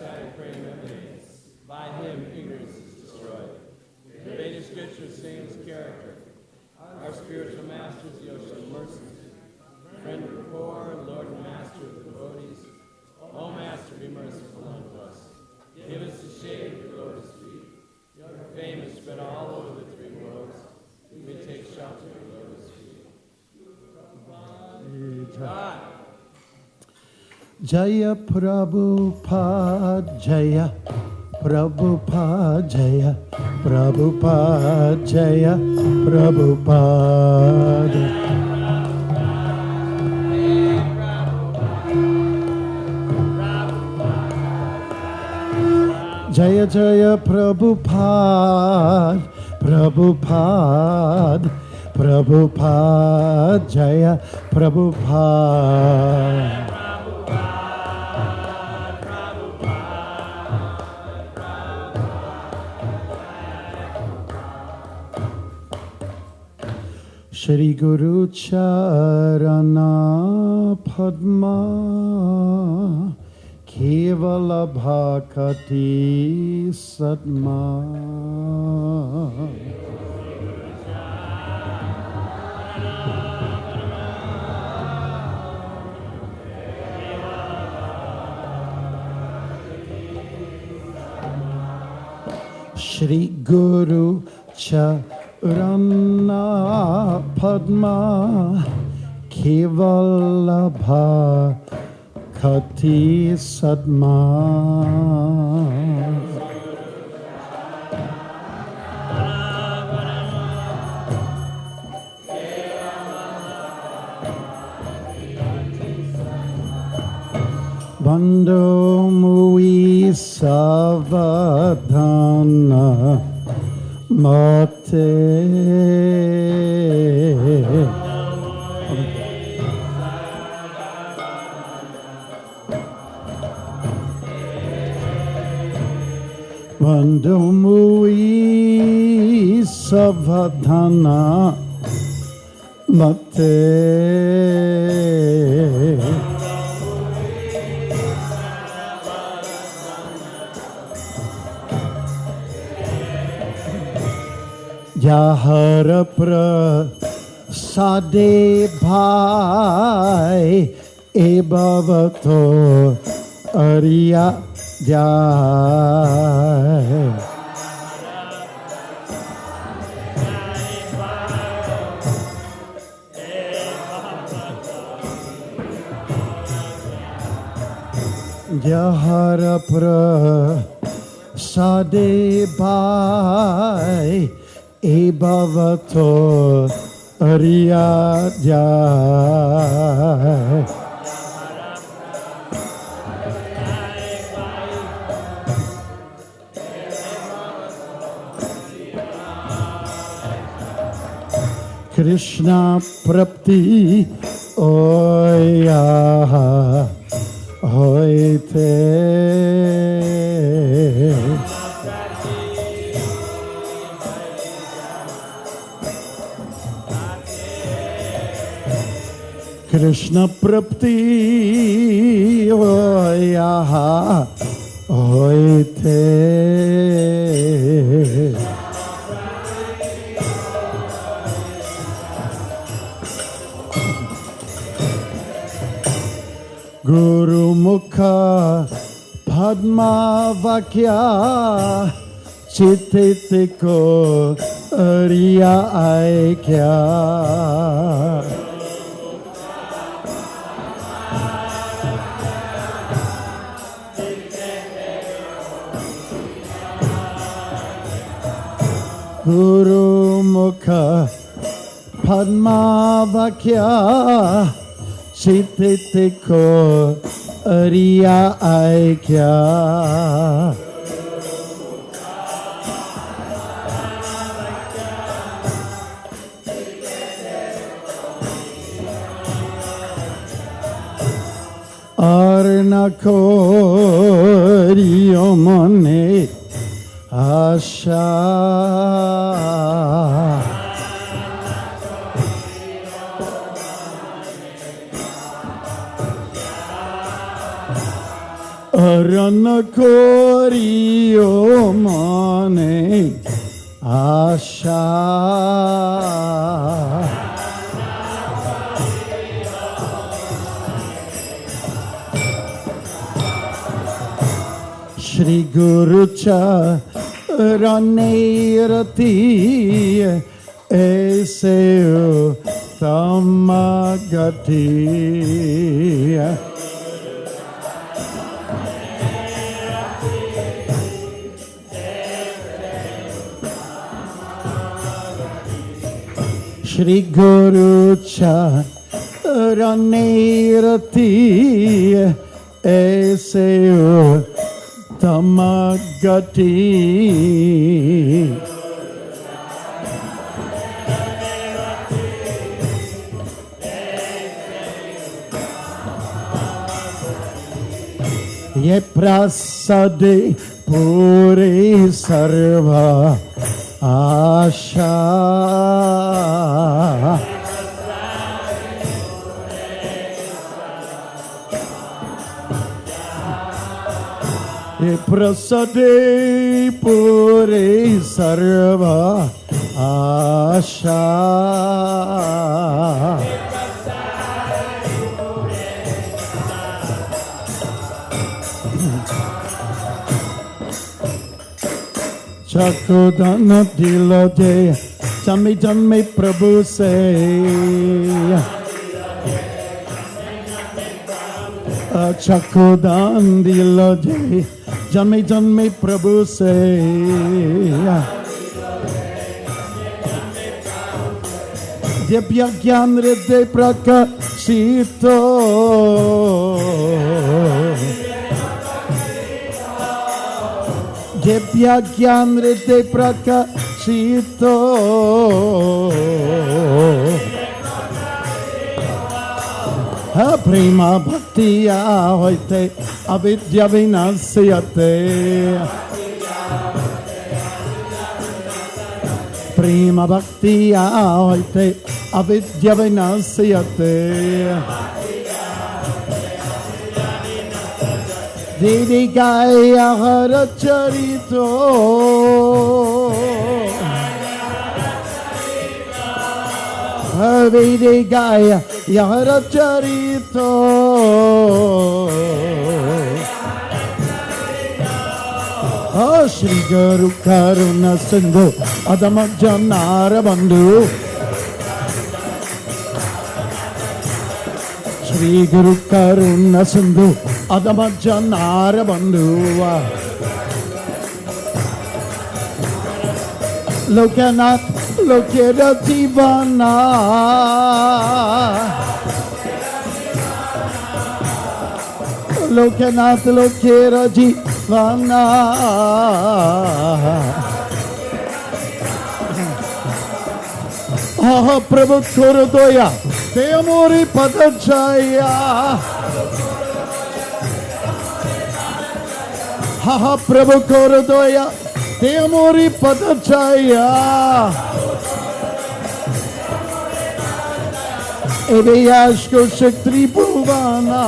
sky frame emanates. By him, ignorance is destroyed. The Vedic scriptures sing his character. Our spiritual master is the ocean of mercy. Friend of the poor, Lord and master of the devotees. O Master, be merciful unto us. Give us the shade of your lotus feet. Your fame is spread all over the three worlds. We may take shelter of your lotus feet. Jaya Prabhupada, Jaya Prabhupada, Jaya Prabhupada, Jaya Prabhupada. Jaya Jaya Prabhupada, Prabhupada, Prabhupada, Jaya Prabhupada. Shri Guru Charana Padma Kevala Bhakati Satma Shri Guru Charana Padma Kevala Bhakati Satma Bando Mui Savadhana Mate Bando Mui Savadhana Mate Jahara Prasade Bhai E Bhavato Arya Jai Jahara Prasade Bhai E Bhavato Arya Jai Krishna Prapti Oya Hoite Krishna Prapti Oya Hoite Guru Mukha Padma Vakya Chititiko Arya Aikya Guru Mukha Padma Vakya Chititiko Arya Aikya Arna Koriyo Mane Asha Aranakoriyo mane asha. Shri Guru Charanirati Eseo Tamagati. Shri Guru Charanirati Eseo Tamagati. Ye prasade puri sarva asha. Ye prasade puri sarva asha. Chakodana dilaje jami jami Prabhu se. Chakodan dilaje jami jami Prabhu se. Divya gyan hriday prakashito. Divya gyan hriday prakashito. Prema bhaktiya hoite avidya vinasyate. Prema bhaktiya hoite avidya vinasyate. Didi gaya hara charito. Didi gaya hara charito. Oh Shri Guru Karuna Sindhu Adama Janara Bandhu. Shri Guru Karuna Sindhu Adama Janara Bandhu. Lokanath Lokera Jivana. Lokanath Lokera Jivana. Ah Prabhu Korodoya Teamori Padachaya. Ha Prabhu Korodoya Teamori Padachaya. Eveyashko Shaktri Bhuvana.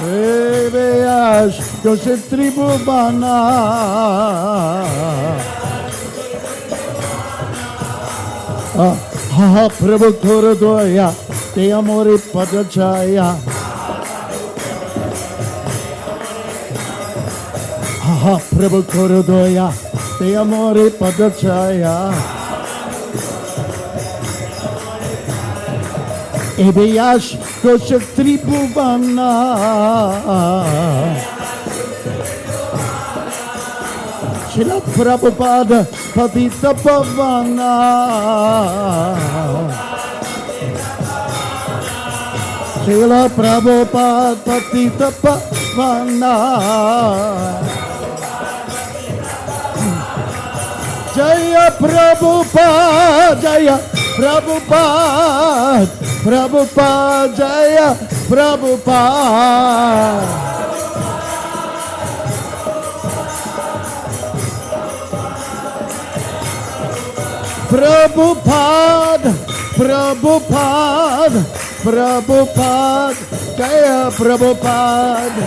Eveyashko Shaktri Bhuvana. Ha Prabhu Korodoya Teamori Padachaya. Ha Prabhu Korodoya Teamori Padachaya. Ebeyash Koshakri Bhuvana. Srila Prabhupada Patita Pavana. Srila Prabhupada Patita Pavana. Jaya Prabhupada, Jaya Prabhupada, Prabhupada, Jaya Prabhupada. Prabhupada, Prabhupada, Prabhupada, Jaya Prabhupada.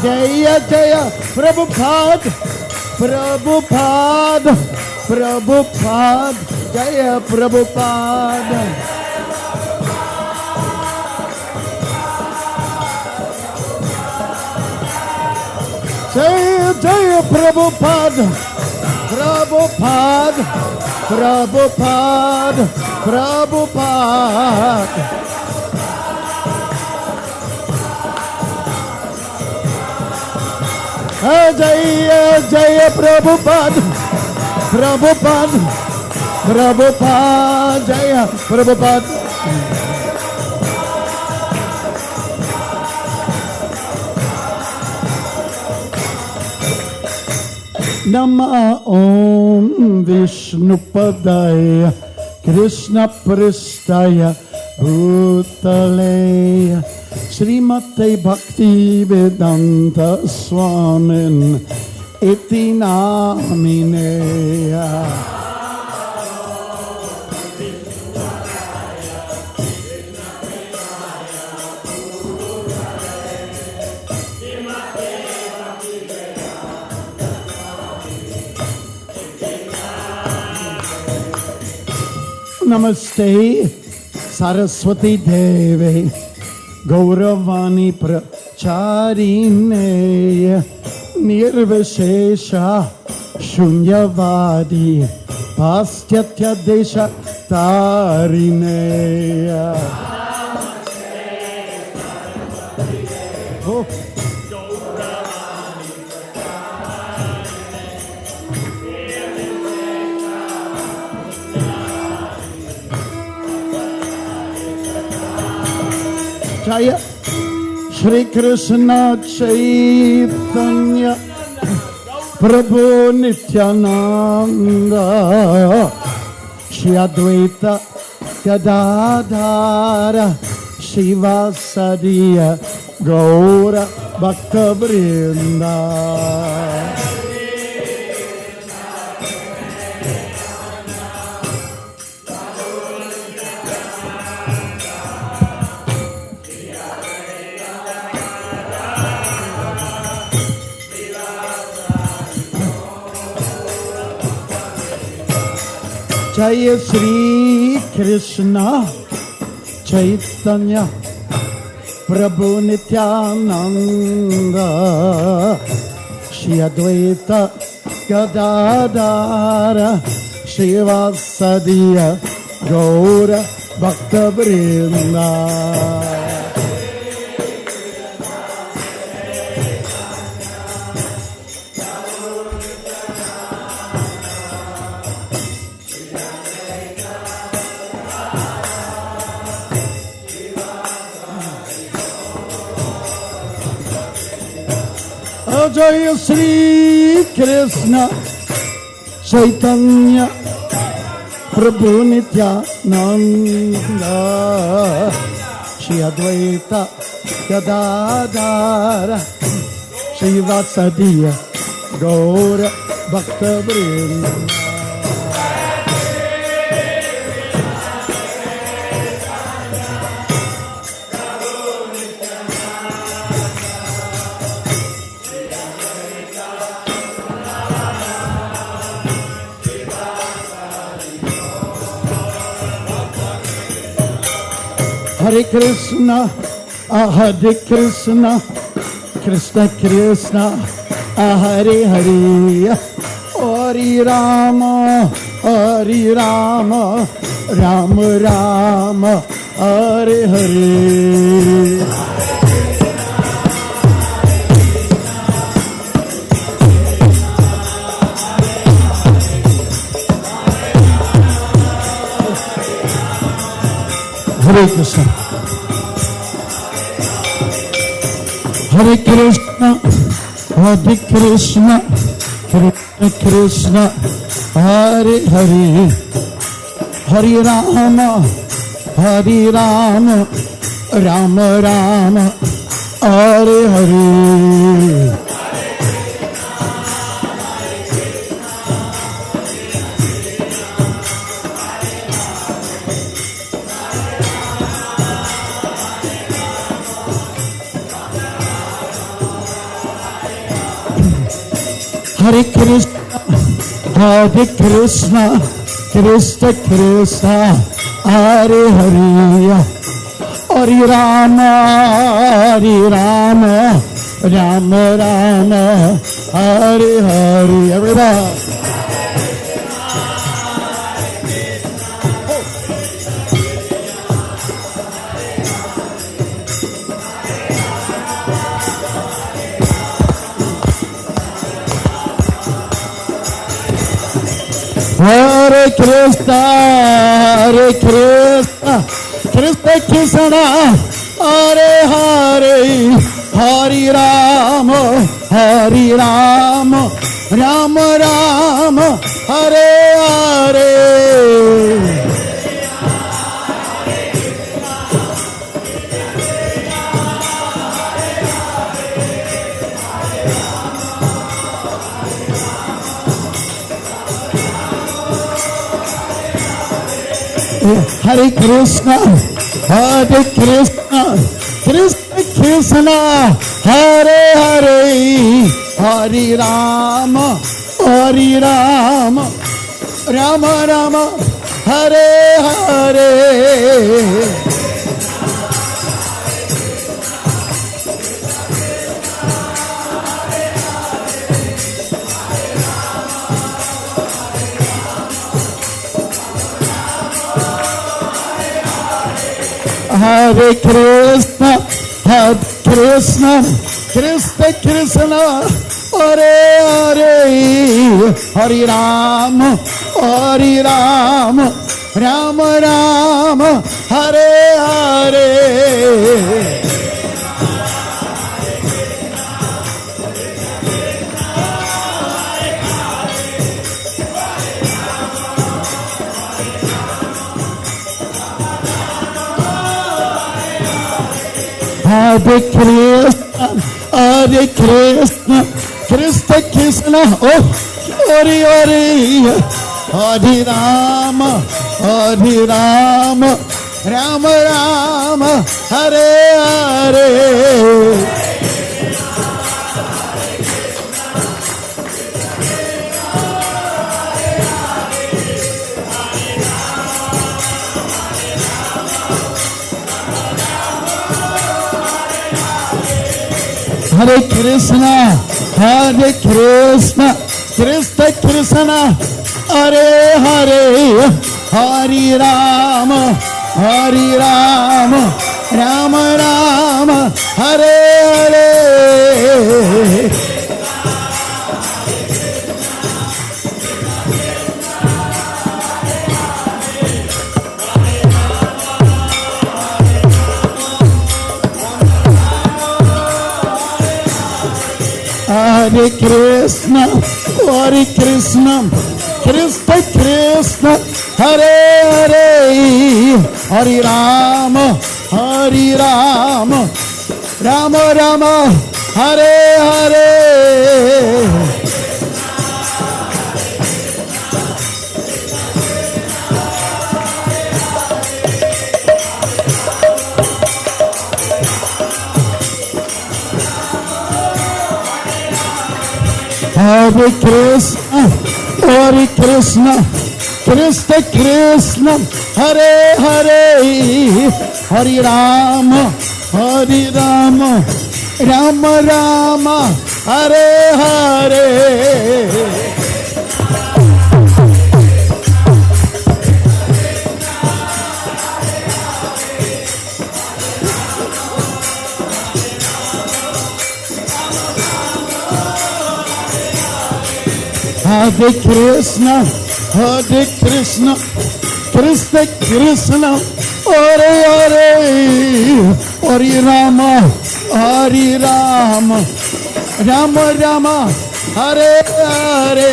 Jaya Jaya Prabhupada, Prabhupada, Prabhupada, Jaya Prabhupada. Jaya Jaya Prabhupada, Prabhupada, Prabhupada, Prabhupada. Jaya Jaya Prabhupada, Prabhupada, Prabhupada, Jaya Prabhupada. Nama Om Vishnupadaya Krishna Pristaya Bhutale Srimate Bhakti Vedanta Swamin Iti Namine. Namaste Saraswati Devi Gauravani Pracharine Nirvishesha Shunyavadi Pastyatya Desha Tarine. Oh. Jaya Shri Krishna Chaitanya Prabhu Nityananda Shri Advaita Gadadhara Shiva Sadiya Gaura Bhakta Vrinda. Jaya Shri Krishna Chaitanya Prabhu Nityananda Shri Advaita Gadadhara Shiva Sadiya Gaura Bhakta Vrinda. Jaya Shri Krishna Chaitanya Prabhu Nityananda Shri Advaita Gadadhara Shiva Sadiya Gaura Bhakta Vrinda. Hare Krishna, Hare Krishna, Krishna Krishna, Hare Hare, Hare Rama, Hare Rama, Rama Rama, Hare Hare. Hare Krishna. Hare Krishna, Hare Krishna, Krishna Krishna, Hare Hare, Hare Rama, Hare Rama, Rama Rama, Hare Hare. Hare Krishna, Hare Krishna, Krishna Krishna, Hare Hare, Hare Rama, Hare Rama, Rama Rama, Hare Hare. Everybody. Hare Krishna, Hare Krishna, Krishna Krishna, Hare Hare, Hare Rama, Hare Rama, Rama Rama, Hare Hare. Hare Krishna, Hare Krishna, Krishna Krishna, Hare Hare, Hare Rama, Hare Rama, Rama Rama, Hare Hare. Hare Krishna, Hare Krishna, Krishna Krishna, Hare Hare, Hare Rama, Hare Rama, Rama Rama, Hare Hare. Hare Krishna, Hare Krishna, Krishna Krishna, oh, Hare Hare, Hare Rama, Hare Rama, Rama Rama, Hare Hare. Hare Krishna, Hare Krishna, Krishna Krishna, Hare Hare, Hare Rama, Hare Rama, Rama Rama, Hare Hare. Hare Krishna, Hare Krishna, Krishna Krishna, Hare Hare, Hare Rama, Hare Rama, Rama Rama, Hare Hare. Hare Krishna, Hare Krishna, Krishna Krishna, Hare Hare, Hare Rama, Hare Rama, Rama Rama, Hare Hare. Hare Krishna, Hare Krishna, Krishna Krishna, Hare Hare, Hare Rama, Hare Rama, Rama Rama, Hare Hare.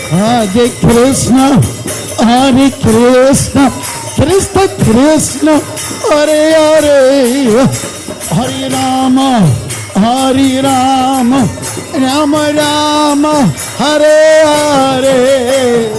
Hare Krishna, Hare Krishna, Krishna Krishna, Hare Hare, Hare Rama, Hare Rama, Rama Rama, Hare Hare.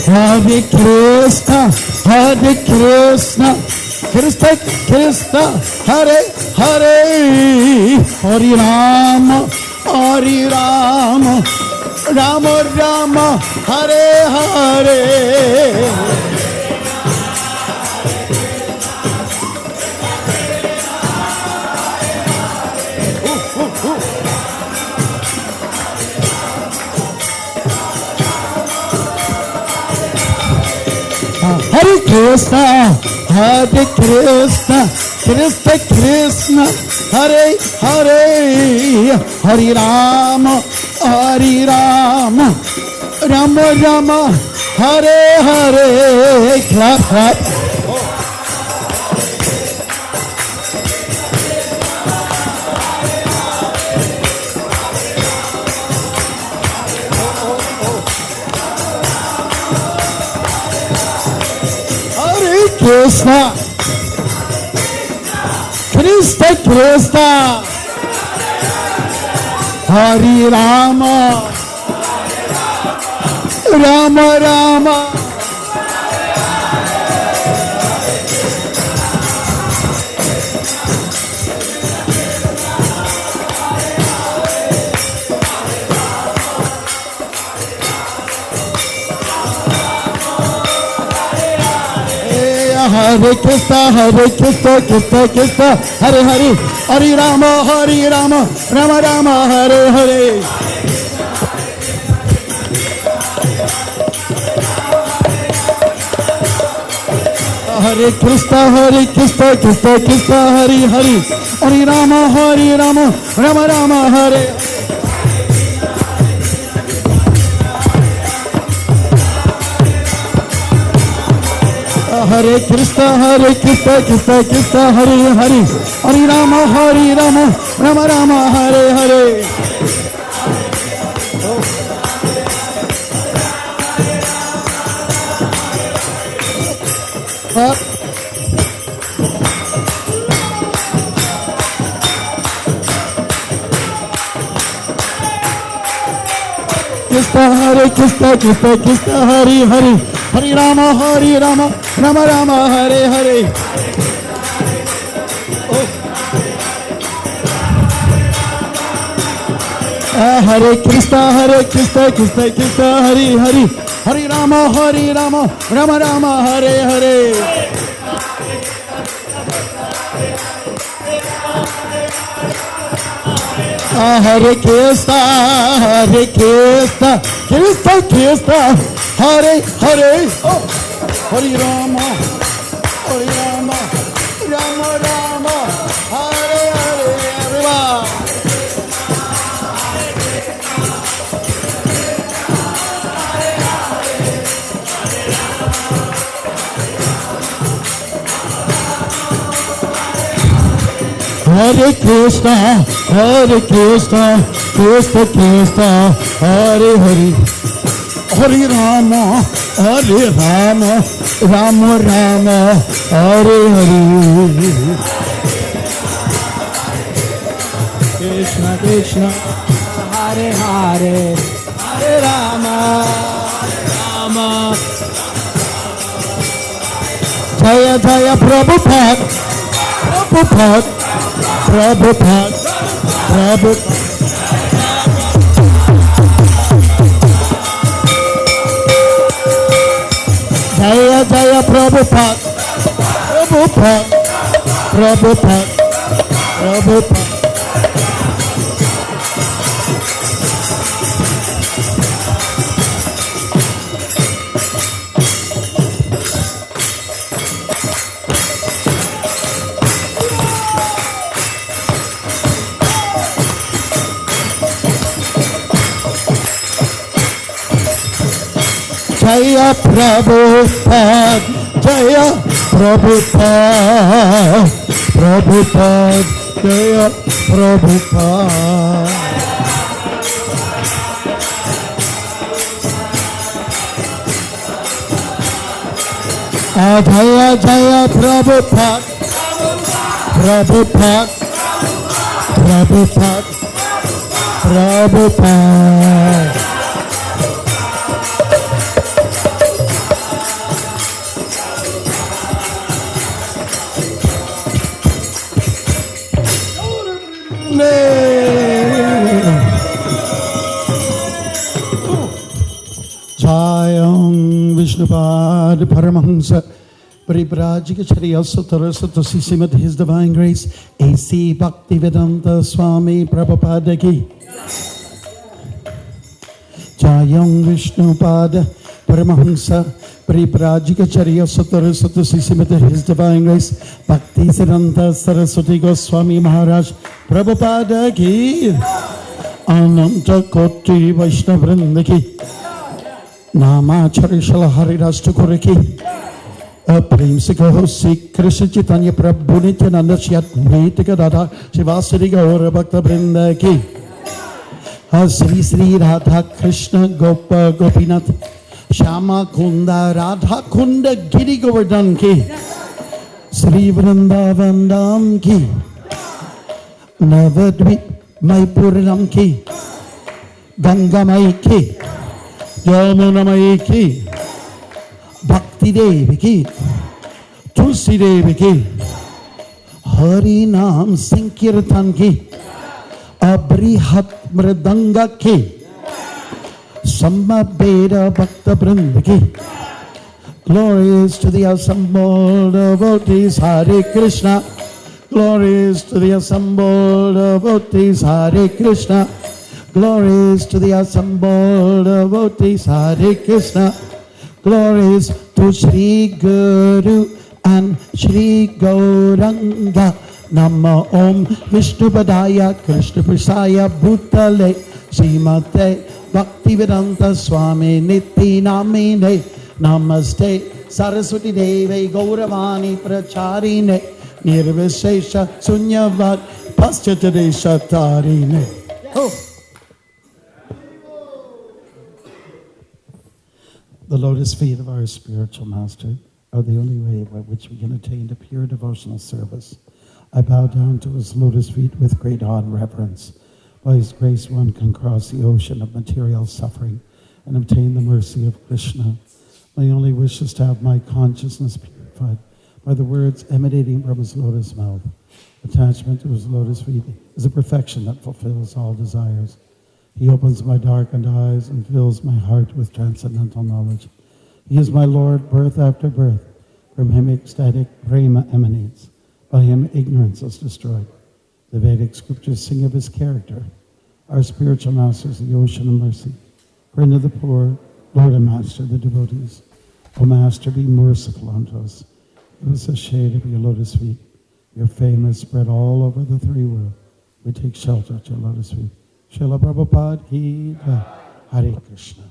Hare Krishna, Hare Krishna, Krishna Krishna, Hare Hare, Hare Rama, Hare Rama, Rama Rama, Hare Hare. Hare Krishna, Hare Krishna, Krishna Krishna, Hare Hare, Hare Rama, Hare Rama, Rama Rama, Hare Hare. Clap, clap. Krishna, Krishna Krishna, Hare Rama, Rama Rama. Hare Krishna, Hare Krishna, Krishna Krishna, Hare Hare, Hare Rama, Rama Rama, Hare Hare. Hare Krishna, Krishna Krishna, Hare Hare, Hare Rama, Rama Rama, Hare. Hare Krishna, Krishna Krishna, Hare Hare, Hare Rama, Rama Rama, Hare Hare. Krishna, Krishna Krishna, Hare Hare, Hare Rama, Rama Rama, Hare Hare. Hare Krishna, Krishna Krishna, Hare Hare, Hare Rama, Rama Rama, Hare Hare. Hare Krishna, Krishna Krishna, Hare Hare, Hare Rama, Rama Rama, Hare Hare. Everyone. Hare Krishna, Krishna Krishna, Hare Hare, Hare Rama, Rama Rama, Hare Hare. Krishna Krishna, Hare Hare, Hare Rama, Rama. Jaya Jaya Prabhupada, Prabhupada, Prabhupada, Prabhupada. Jaya Jaya Prabhupada, Prabhupada, Prabhupada, Prabhupada. Jaya Prabhupada, Jaya Prabhupada, Prabhupada, Jaya Prabhupada. Jaya Jaya Prabhupada, Prabhupada, Prabhupada, Prabhupada. Jayam Vishnupad Paramahansa Paribrajikacharya Sutara Sutasi Srimad His Divine Grace A.C. Bhaktivedanta Swami Prabhupada Ki Jayam Vishnupad Paramahansa Paribrajikacharya Sutara Sutasi Srimad His Divine Grace Bhaktivedanta Saraswati Goswami Maharaj Prabhupada Ki Ananta Koti Vaishnavrinda Ki Nama Charishala Harirashtra Kuriki Prem Sikho Sik Krishna Chaitanya Prabhu Nityananda Shyat Vetika Dada Shivasari Gaura Bhakta Vrinda Ki Sri Sri Radha Krishna Gopa Gopinath Shama Kunda Radha Kunda Giri Govardhan Ki Sri Vrindavan Dham Ki Navadvip Maipuram Ki Ganga Mai Ki Yamuna Mai Ki Bhakti Devi Ki Tulsi Devi Ki Hari Naam Sankirtan Ki Abrihat Mridanga Ki Samabheda Bhakta Vrinda Ki Glories to the assembled devotees Hare Krishna. Glories to the assembled devotees Hare Krishna. Glories to the assembled devotees Hare Krishna. Glories to Shri Guru and Shri Gauranga. Nama Om Vishnupadaya Krishna Prasaya Bhutale Srimate Bhaktivedanta Swami Niti Namine Namaste Saraswati Devi Gauravani Pracharine Nirvishesha Sunyavad Paschatadesha Tarine. The lotus feet of our spiritual master are the only way by which we can attain to pure devotional service. I bow down to his lotus feet with great awe and reverence. By his grace one can cross the ocean of material suffering and obtain the mercy of Krishna. My only wish is to have my consciousness purified by the words emanating from his lotus mouth. Attachment to his lotus feet is a perfection that fulfills all desires. He opens my darkened eyes and fills my heart with transcendental knowledge. He is my Lord, birth after birth. From him ecstatic prema emanates. By him ignorance is destroyed. The Vedic scriptures sing of his character. Our spiritual master is the ocean of mercy. Friend of the poor, Lord and Master of the devotees. O Master, be merciful unto us. Give us a shade of your lotus feet. Your fame is spread all over the three worlds. We take shelter at your lotus feet. Srila Prabhupada Ki Jai. Hare Krishna.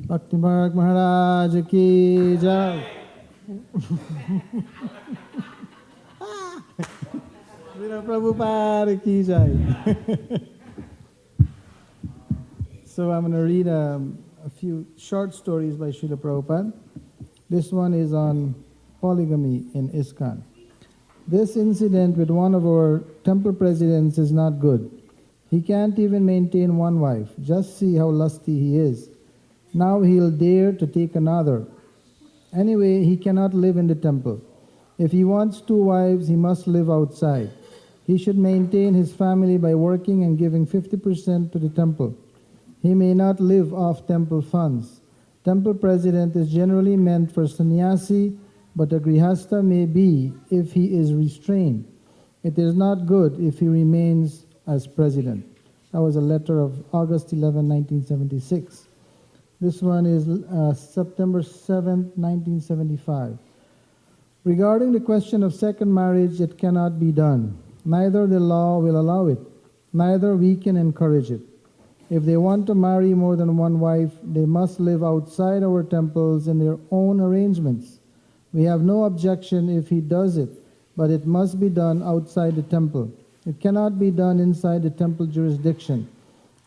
Bhakti Marg Maharaj Ki Jai. Srila Prabhupada Ki Jai. So I'm going to read a few short stories by Srila Prabhupada. This one is on polygamy in ISKCON. This incident with one of our temple presidents is not good. He can't even maintain one wife. Just see how lusty he is. Now he'll dare to take another. Anyway, he cannot live in the temple. If he wants two wives, he must live outside. He should maintain his family by working and giving 50% to the temple. He may not live off temple funds. Temple president is generally meant for sannyasi, but a grihastha may be if he is restrained. It is not good if he remains as president. That was a letter of August 11, 1976. This one is September 7th, 1975. Regarding the question of second marriage, it cannot be done. Neither the law will allow it, neither we can encourage it. If they want to marry more than one wife, they must live outside our temples in their own arrangements. We have no objection if he does it, but it must be done outside the temple. It cannot be done inside the temple jurisdiction.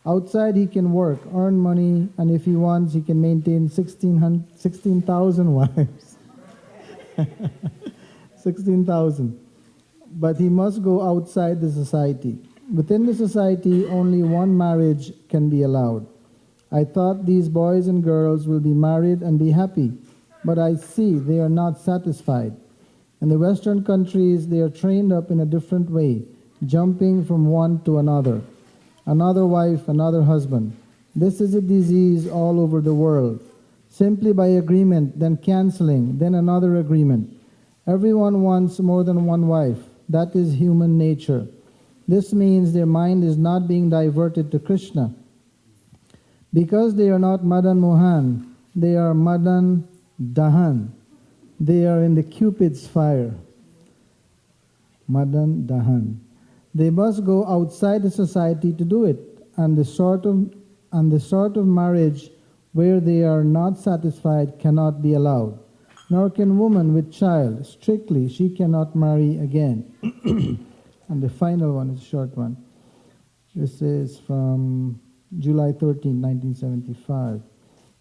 Outside he can work, earn money, and if he wants, he can maintain 16,000 wives. 16,000. But he must go outside the society. Within the society, only one marriage can be allowed. I thought these boys and girls will be married and be happy, but I see they are not satisfied. In the Western countries, they are trained up in a different way, jumping from one to another. Another wife, another husband. This is a disease all over the world. Simply by agreement, then canceling, then another agreement. Everyone wants more than one wife. That is human nature. This means their mind is not being diverted to Krishna. Because they are not Madan Mohan, they are Madan Dahan. They are in the Cupid's fire. Madan Dahan. They must go outside the society to do it, and the sort of marriage where they are not satisfied cannot be allowed. Nor can woman with child. Strictly, she cannot marry again. And the final one is a short one. This is from July 13, 1975.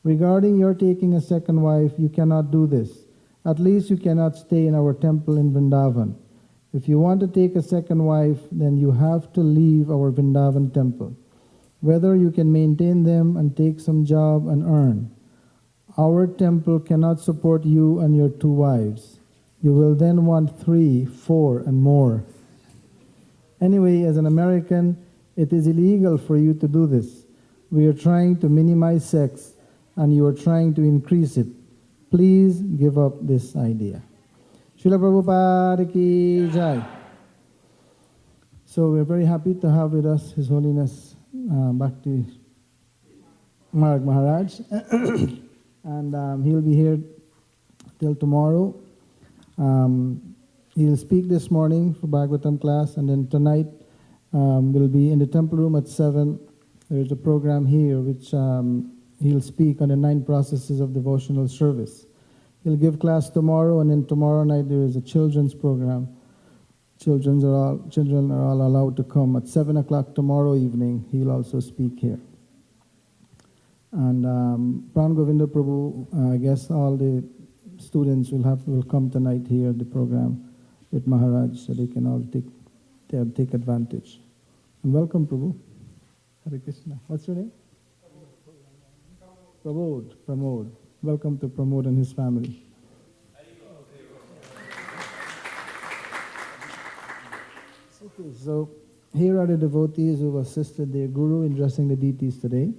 Regarding your taking a second wife, you cannot do this. At least you cannot stay in our temple in Vrindavan. If you want to take a second wife, then you have to leave our Vrindavan temple. Whether you can maintain them and take some job and earn. Our temple cannot support you and your 2 wives. You will then want 3, 4, and more. Anyway, as an American, it is illegal for you to do this. We are trying to minimize sex, and you are trying to increase it. Please give up this idea. Srila Prabhupada ki jai. So we're very happy to have with us His Holiness Bhakti Marg Maharaj. And he'll be here till tomorrow. He'll speak this morning for Bhagavatam class, and then tonight we'll be in the temple room at 7. There's a program here which he'll speak on the 9 processes of devotional service. He'll give class tomorrow, and then tomorrow night there is a children's program. Children are all allowed to come. At 7 o'clock tomorrow evening, he'll also speak here. And Pran Govinda Prabhu, I guess all the students will come tonight here at the program with Maharaj, so they can all take advantage. And welcome, Prabhu. Hare Krishna. What's your name? Pramod. Welcome to Pramod and his family. Okay, so here are the devotees who have assisted their guru in dressing the deities today.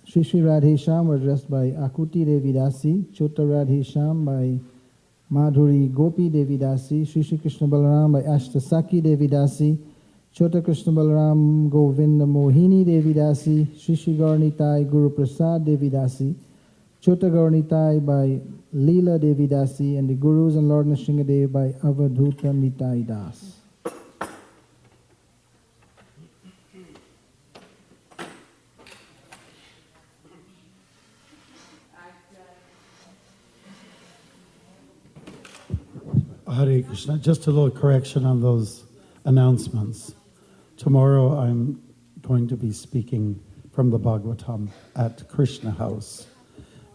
Shri Shri Radhesham were dressed by Akuti Devi Dasi, Chota Radhesham by Madhuri Gopi Devi Dasi, Shri Shri Krishna Balaram by Ashtasaki Devi Dasi, Chota Krishna Balaram Govinda Mohini Devi Dasi, Shri Shri Gaurnitai Guru Prasad Devi Dasi, Chota Gaurnitai by Leela Devi Dasi, and the Gurus and Lord Nrsingadev by Avadhuta Nitai Das. Hare Krishna. Just a little correction on those announcements. Tomorrow I'm going to be speaking from the Bhagavatam at Krishna House.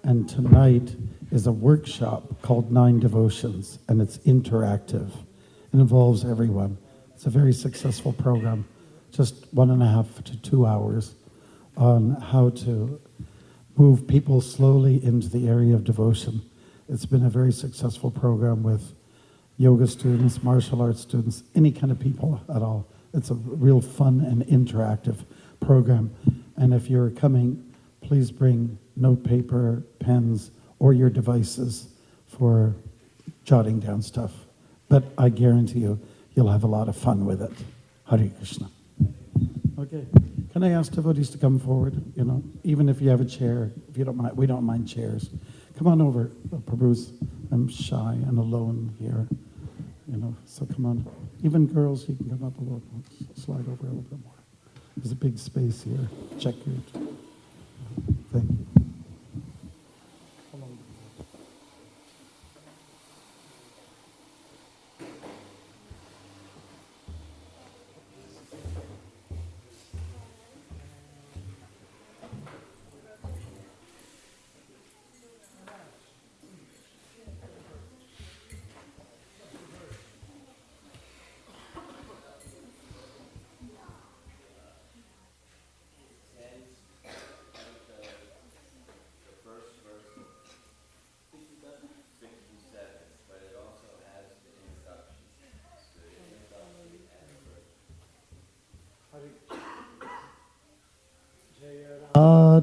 And tonight is a workshop called 9 Devotions, and it's interactive. It involves everyone. It's a very successful program, just 1.5 to 2 hours on how to move people slowly into the area of devotion. It's been a very successful program with yoga students, martial arts students, any kind of people at all. It's a real fun and interactive program. And if you're coming, please bring note paper, pens, or your devices for jotting down stuff. But I guarantee you, you'll have a lot of fun with it. Hare Krishna. Okay. Can I ask devotees to come forward? You know, even if you have a chair, if you don't mind, we don't mind chairs. Come on over, Prabhu's. I'm shy and alone here. You know, so come on. Even girls, you can come up a little, slide over a little bit more. There's a big space here. Check your thing.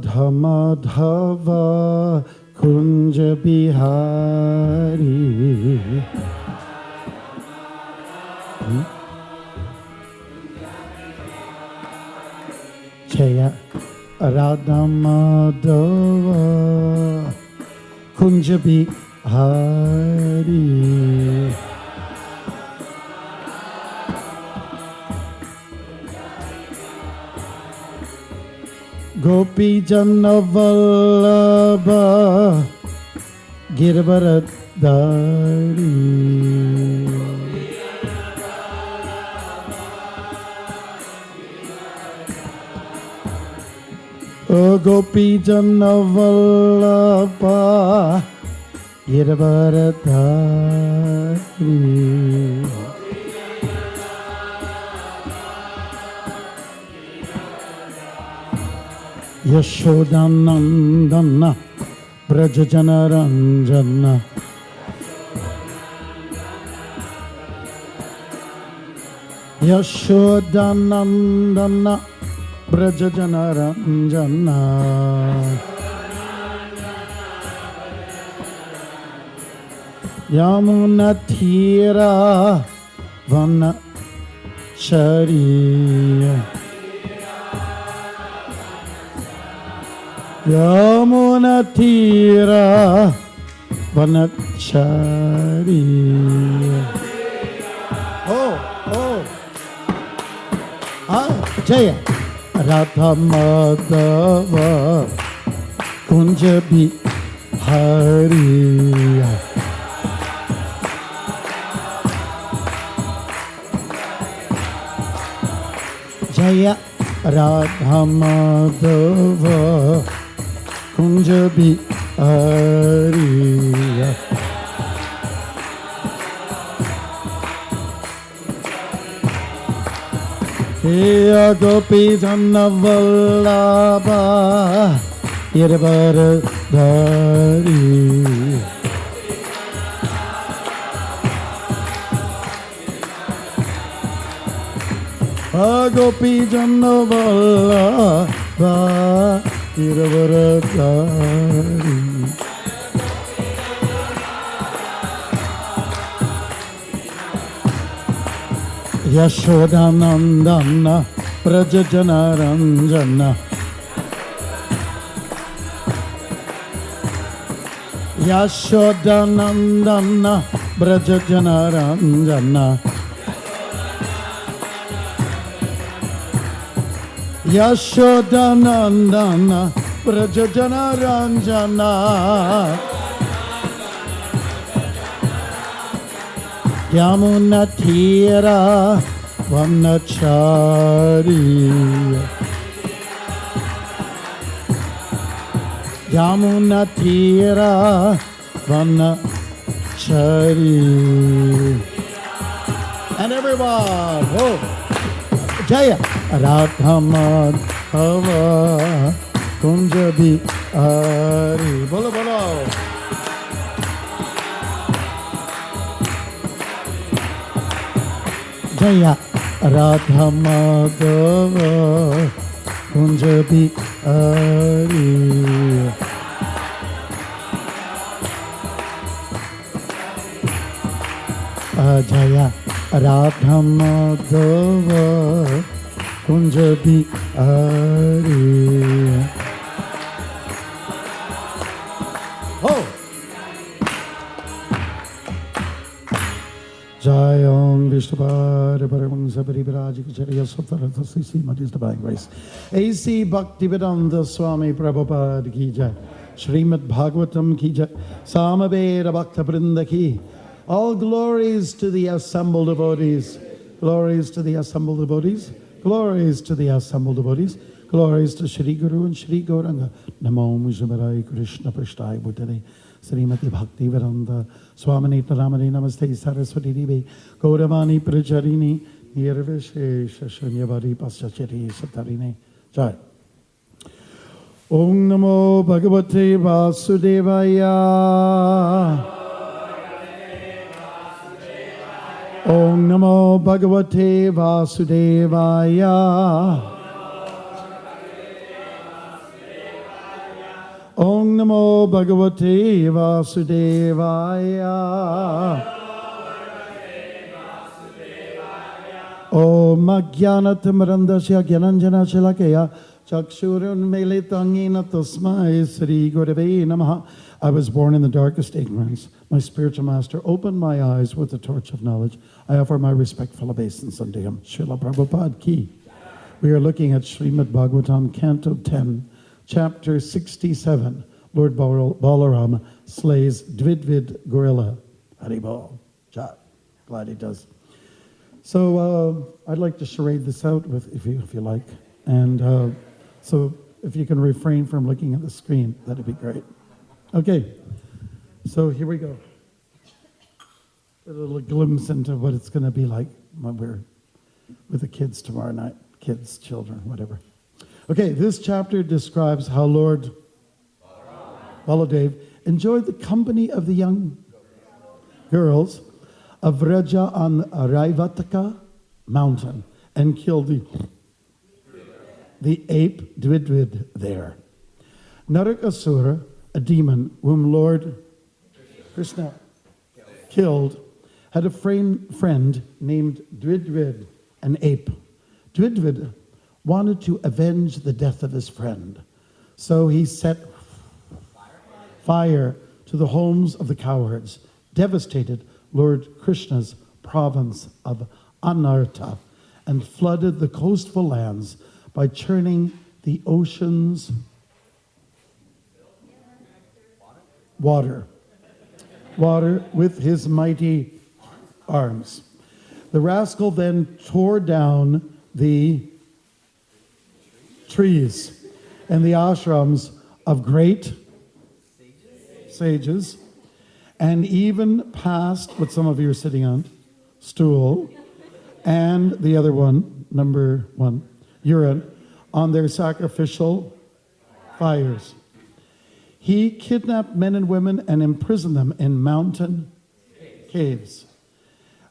Radha Madhava Kunja Bihari Jaya Radha Madhava Kunja Bihari Gopi Janna Vallabha Girvaradari O Gopi Janna Vallabha Girvaradari Yashodanandana Brajajanaranjana Yashodanandana Brajajanaranjana Yamunatira Vana Shariya Yamuna Tira Vanachari. Jaya Radha Madhava Kunja Bihari Jaya Radha Madhava Kunja Bihari Hey Gopi Janna Vallabha Girvaradari Gopi Janna Vallabha Girvaradari Yashodanandana Brajajanaranjana Yashodanandana Brajajanaranjana Yashodanandana Brajajanaranjana Yamunatira Vanachari Yamunatira Vanachari And everyone, oh, Jaya Radha Madhava Kunja Bihari Bolo bolo Jaya Radha Madhava Kunja Bihari Jaya Radha Madhava Kunja Bihari Jaya Namong Vishnupada Paramang Sabari Virajikacharya Satarata Sisi Matis Divine Grace. A.C. Bhaktivedanta Swami Prabhupada Ki Jai. Srimad Bhagavatam Ki Jai. Samaveda Bhakta Vrinda Ki. All glories to the assembled devotees. Glories to the assembled devotees. Glories to the assembled devotees. Glories to Shri Guru and Shri Gauranga. Namo Vishnupadaya Krishna Prasthaya Bhutale. Srimati Bhakti Vedanta Swamini Taramani Namaste Saraswati Devi Gauravani Pracharini Nirvishesha Shunyavadi Paschachari Satarini Jai. Om Namo Bhagavate Vasudevaya. Om Namo Bhagavate Vasudevaya. Om Namo Bhagavate Vasudevaya. Om Ajnanatimirandasya Gyananjana Shalakaya Chakshurun Melitangina Tasmai Sri Gurave Namaha. I was born in the darkest ignorance. My spiritual master opened my eyes with the torch of knowledge. I offer my respectful obeisance unto him. Srila Prabhupada Ki. We are looking at Srimad Bhagavatam, Canto 10, Chapter 67. Lord Balaram slays Dvidvid gorilla. Haribol. Jai. Glad he does. So I'd like to charade this out with, if you like. And so if you can refrain from looking at the screen, that'd be great. Okay. So here we go. A little glimpse into what it's going to be like when we're with the kids tomorrow night. Kids, children, whatever. Okay, this chapter describes how Lord Baladev enjoyed the company of the young girls of Vraja on Raivataka mountain and killed the ape Dvidvid there. Narakasura, a demon whom Lord Krishna killed, had a friend named Dvidvid, an ape. Dvidvid wanted to avenge the death of his friend. So he set fire to the homes of the cowards, devastated Lord Krishna's province of Anarta, and flooded the coastal lands by churning the ocean's water with his mighty arms. The rascal then tore down the trees and the ashrams of great sages, and even past what some of you are sitting on, stool, and the other one, number one, urine, on their sacrificial fires. He kidnapped men and women and imprisoned them in mountain caves,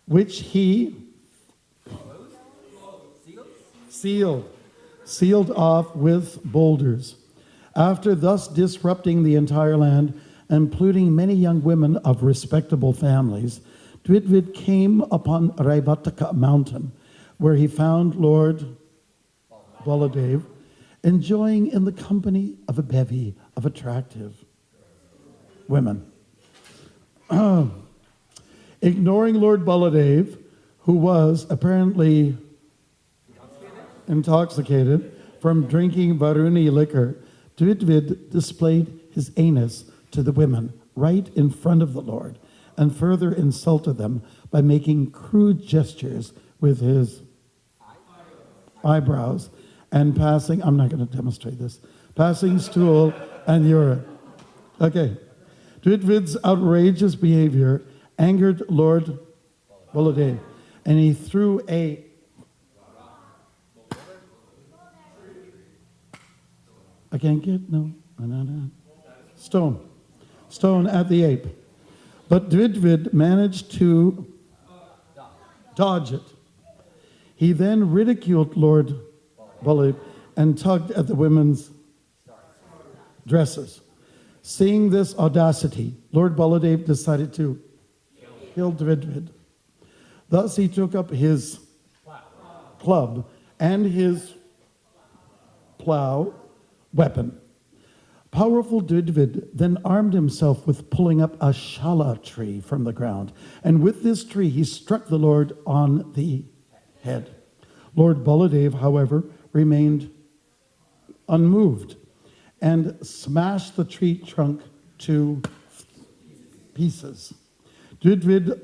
which he sealed off with boulders. After thus disrupting the entire land, including many young women of respectable families, Dvidvid came upon Raivataka mountain, where he found Lord Baladev enjoying in the company of a bevy of attractive women. Ignoring Lord Baladev, who was apparently intoxicated from drinking Varuni liquor, Dvidvid displayed his anus to the women right in front of the Lord and further insulted them by making crude gestures with his eyebrows and passing, I'm not going to demonstrate this, passing stool and urine. Okay. Dvidvid's outrageous behavior angered Lord Baladev, and he threw a I can't get, no. Stone at the ape. But Dvidvid managed to dodge it. He then ridiculed Lord Baladev and tugged at the women's dresses. Seeing this audacity, Lord Baladev decided to kill Dvidvid. Thus he took up his club and his plow weapon. Powerful Dvidvid then armed himself with pulling up a shala tree from the ground, and with this tree he struck the Lord on the head. Lord Baladev, however, remained unmoved and smashed the tree trunk to pieces. Dvidvid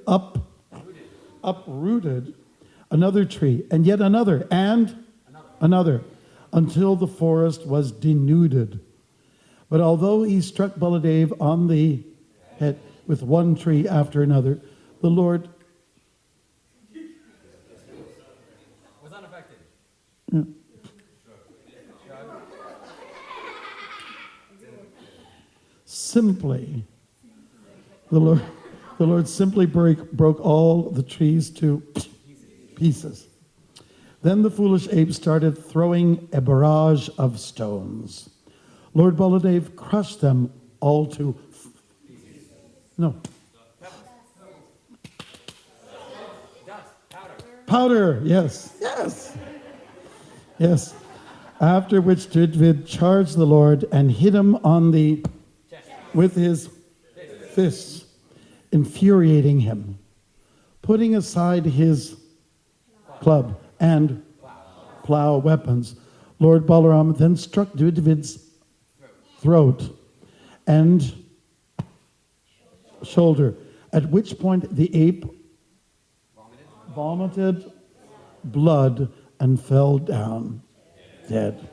uprooted another tree, and yet another, and another, until the forest was denuded. But although he struck Baladev on the head with one tree after another, the Lord was unaffected. Yeah. Simply, the Lord simply broke all the trees to pieces. Then the foolish ape started throwing a barrage of stones. Lord Baladev crushed them all to powder. Yes. After which Dvidvid charged the Lord and hit him on the with his fists, infuriating him. Putting aside his club and plow weapons, Lord Balaram then struck Dvidvid's throat and shoulder, at which point the ape vomited blood and fell down dead.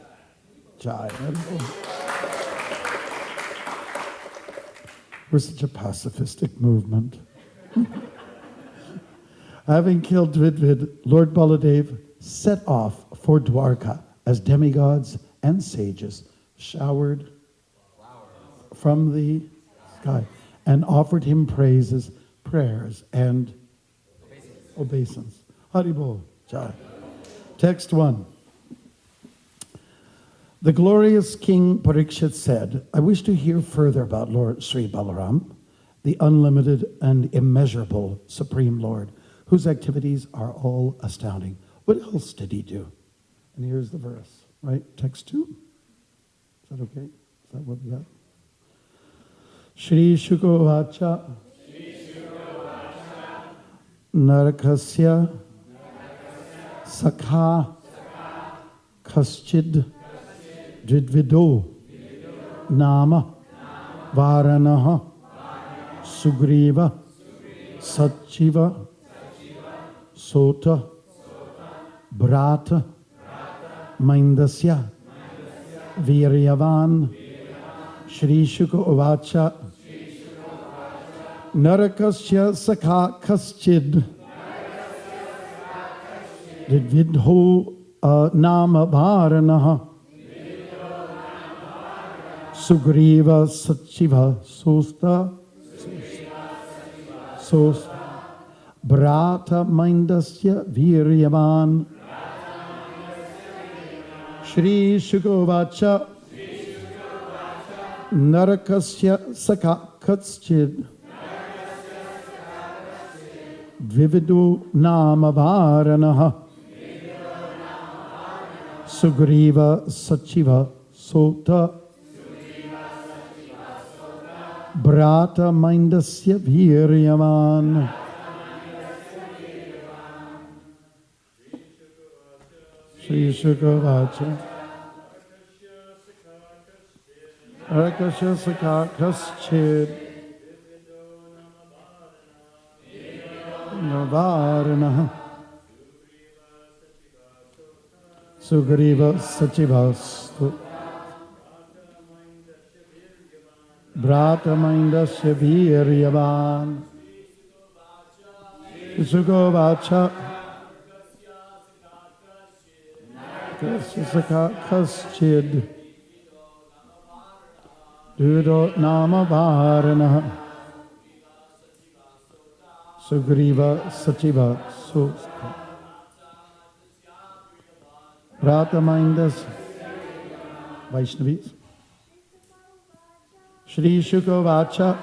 Jai. We're such a pacifistic movement. Having killed Dvidvid, Lord Baladev set off for Dwarka as demigods and sages showered from the sky and offered him praises, prayers, and obeisance. Haribol, Jai. Text 1. The glorious King Parikshit said, I wish to hear further about Lord Sri Balaram, the unlimited and immeasurable Supreme Lord, whose activities are all astounding. What else did he do? And here's the verse, right? Text 2. Is that okay? Is that what we got? Shri Shukovacha Narakasya Sakha Kaschid Dvidvido Nama Varanaha Sugriva Sachiva Sota Brata Mindasya Viryavan Shri Shuka Uvacha Narakasya Sakha Kaschid Dvidvidho Nama Varanaha Sugriva Sachiva Sosta Brata Mindasya Viryavan Shri Shukovacha Narakasya Sakha Kaschid Dvividu Nama Varanaha Sugriva Sachiva Sota Brata Mindasya Viryavan Shri Shukovacha Narakasya Sakha Kaschid Navaranaha Sugriva Sachiva Brata Mindasya Viryavan Sugovacha Sakha Kaschid Dudo Nama Varanaha Sugriva Sachiva Sosta Brata Mindas Vaishnavis Shri Shukovacha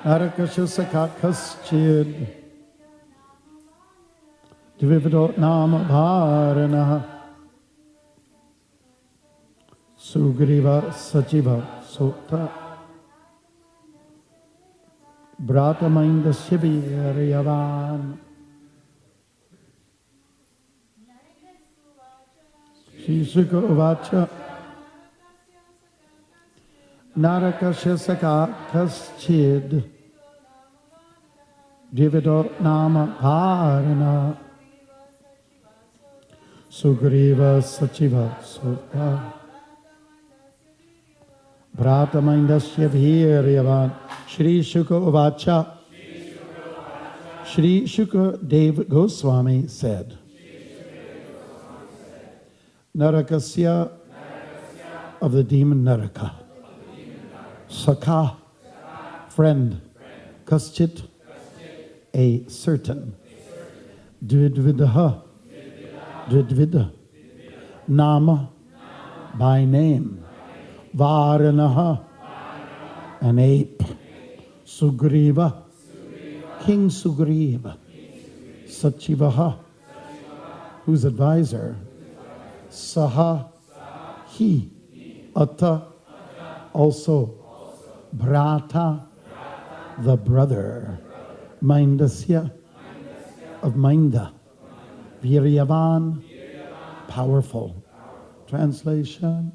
Narakasya Sakha Kaschid Dvivido Nama Varanaha Sugriva Sachiva Sota Brataminda Shibiryavan Shishika Uvacha Narakashasaka Kaschid Divido Nama Parana Sugriva Sachiva Sota Brataminda Shibiryavan Shri Shuka Uvacha Shri Shuka Dev Goswami said, Narakasya of the demon Naraka, Sakha, friend, Kaschit, a certain, Dvidvidaha, Dvidvida, Nama, by name, Varanaha, an ape, Sugriva, King Sugriva, Sachivaha, whose advisor, Saha, he, Atta, also, Brata, the brother, Mindasya, of Minda, Viryavan, powerful. Translation.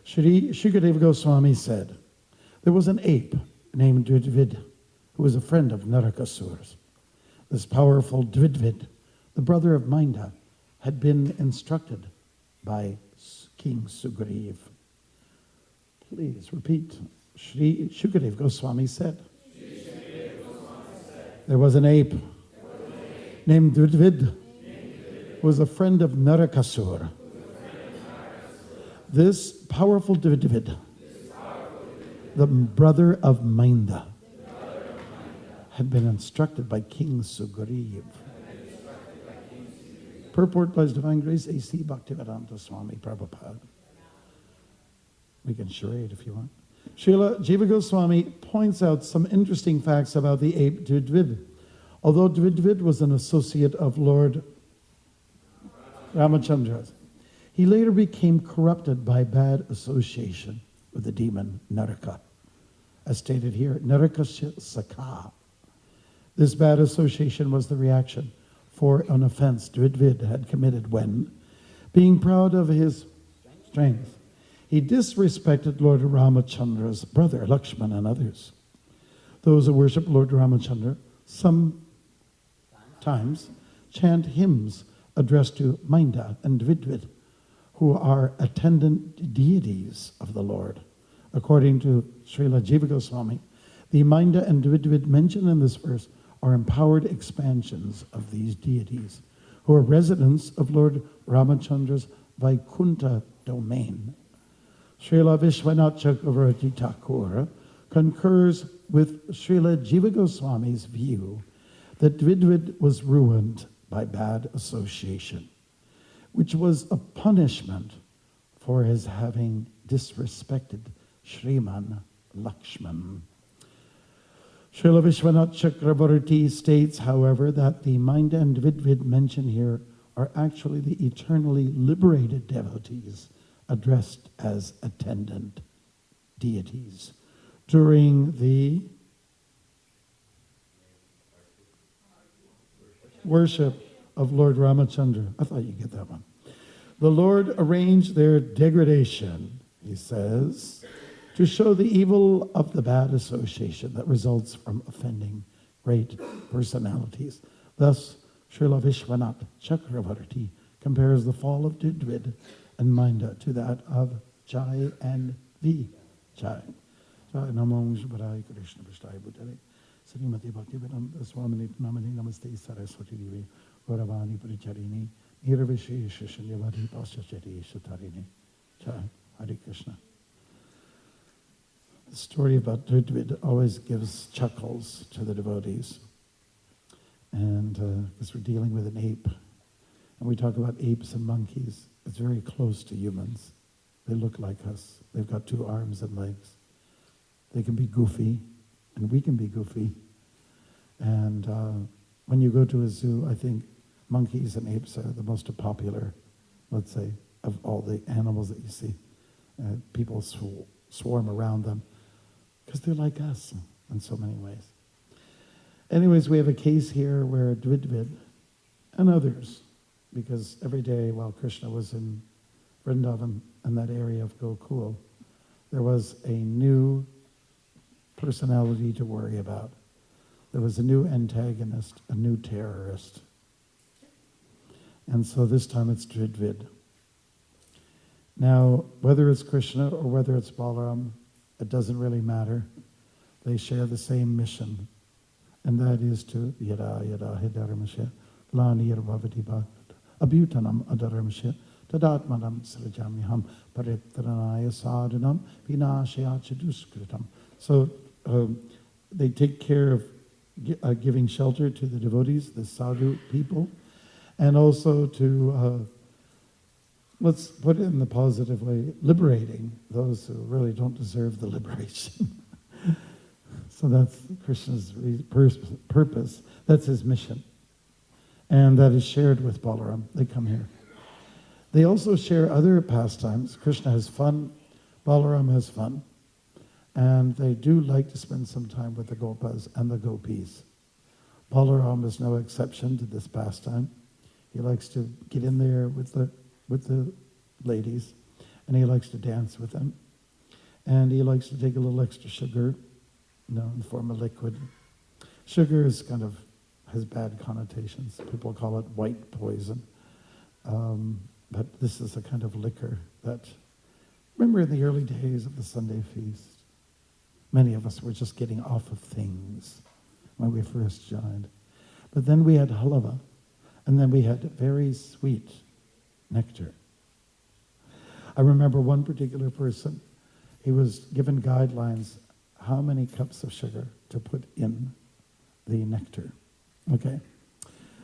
Shri Shukadeva Goswami said, there was an ape named Dvidvid, who was a friend of Narakasurs. This powerful Dvidvid, the brother of Minda, had been instructed by King Sugriv. Please repeat. Shri Shukadeva Goswami said, there was an ape named Dvidvid, who was a friend of Narakasur. This powerful Dvidvid, the brother of Minda, had been instructed by King Sugriv. Purport by His Divine Grace, A.C. Bhaktivedanta Swami Prabhupada. We can charade if you want. Srila Jiva Goswami points out some interesting facts about the ape Dvidvid. Although Dvidvid was an associate of Lord Ramachandra's, he later became corrupted by bad association with the demon Naraka. As stated here, Naraka Sakha. This bad association was the reaction for an offense Dvidvid had committed when, being proud of his strength, he disrespected Lord Ramachandra's brother, Lakshman, and others. Those who worship Lord Ramachandra sometimes chant hymns addressed to Minda and Dvidvid, who are attendant deities of the Lord. According to Srila Jiva Goswami, the Minda and Dvidvid mentioned in this verse are empowered expansions of these deities, who are residents of Lord Ramachandra's Vaikuntha domain. Srila Vishwanath Chakravarti Thakur concurs with Srila Jiva Goswami's view that Dvidvid was ruined by bad association, which was a punishment for his having disrespected Shriman Lakshman. Srila Vishwanath Chakravarti states, however, that the Minda and Dvidvid mentioned here are actually the eternally liberated devotees addressed as attendant deities during the worship of Lord Ramachandra. I thought you'd get that one. The Lord arranged their degradation, he says, to show the evil of the bad association that results from offending great personalities. Thus, Srila Vishwanath Chakravarti compares the fall of Dvidvid and Minda to that of Jai and Vijay. Jai Namo Shubhadaya Krishna Vishtaya Bhutale Srimati Bhaktivedanta Swamini Namani Namaste Saraswati Devi Gauravani Paricharini Nirvishesha Shanyavari Paschachari Shatarini. Jai Hare Krishna. The story about Dvidvid always gives chuckles to the devotees. And because we're dealing with an ape, and we talk about apes and monkeys, it's very close to humans. They look like us. They've got 2 arms and legs. They can be goofy, and we can be goofy. And when you go to a zoo, I think monkeys and apes are the most popular, let's say, of all the animals that you see. People swarm around them because they're like us in so many ways. Anyways, we have a case here where Dvidvid and others, because every day while Krishna was in Vrindavan and that area of Gokul, there was a new personality to worry about. There was a new antagonist, a new terrorist. And so this time it's Dvidvid. Now, whether it's Krishna or whether it's Balaram, it doesn't really matter. They share the same mission, and that is to yada yada hidaramashya lanir bhavati bhavat abhutanam adaramashya tadatmanam srajamiham paritranaya sadhanam vinashaya duskritam. So they take care of giving shelter to the devotees, the sadhu people, and also to, let's put it in the positive way, liberating those who really don't deserve the liberation. So that's Krishna's purpose. That's his mission. And that is shared with Balaram. They come here. They also share other pastimes. Krishna has fun. Balaram has fun. And they do like to spend some time with the Gopas and the Gopis. Balaram is no exception to this pastime. He likes to get in there with the ladies, and he likes to dance with them. And he likes to take a little extra sugar, in the form of liquid. Sugar is has bad connotations. People call it white poison. But this is a kind of liquor that, remember in the early days of the Sunday feast, many of us were just getting off of things when we first joined. But then we had halava, and then we had very sweet nectar. I remember one particular person, he was given guidelines how many cups of sugar to put in the nectar. Okay?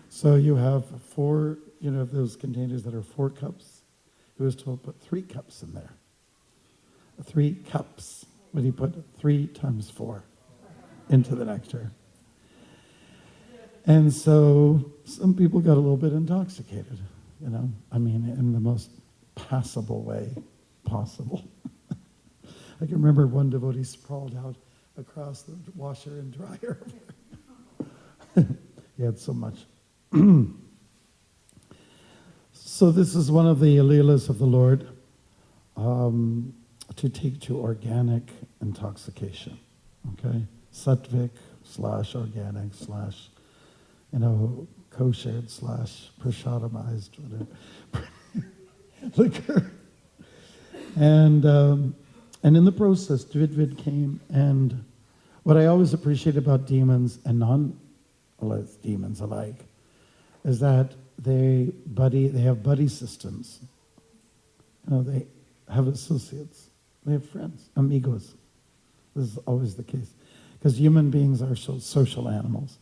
So you have 4, those containers that are 4 cups. He was told put 3 cups in there. 3 cups. But he put 3 times 4 into the nectar. And so some people got a little bit intoxicated, in the most passable way possible. I can remember one devotee sprawled out across the washer and dryer. He had so much. So this is one of the leelas of the Lord, to take to organic intoxication, okay? Sattvic / organic / koshered / prasadamized, whatever, liquor. And in the process, Dvidvid came, and what I always appreciate about demons and non-demons alike is that they have buddy systems. They have associates. They have friends, amigos. This is always the case. Because human beings are social animals.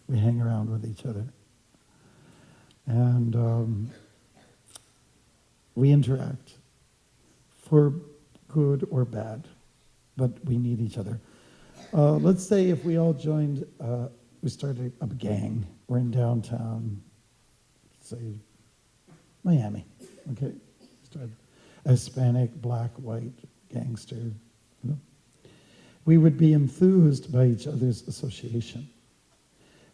We hang around with each other. And we interact for good or bad, but we need each other. Let's say if we all joined, we started a gang. We're in downtown, say, Miami, okay? Started Hispanic, black, white, gangster, We would be enthused by each other's association.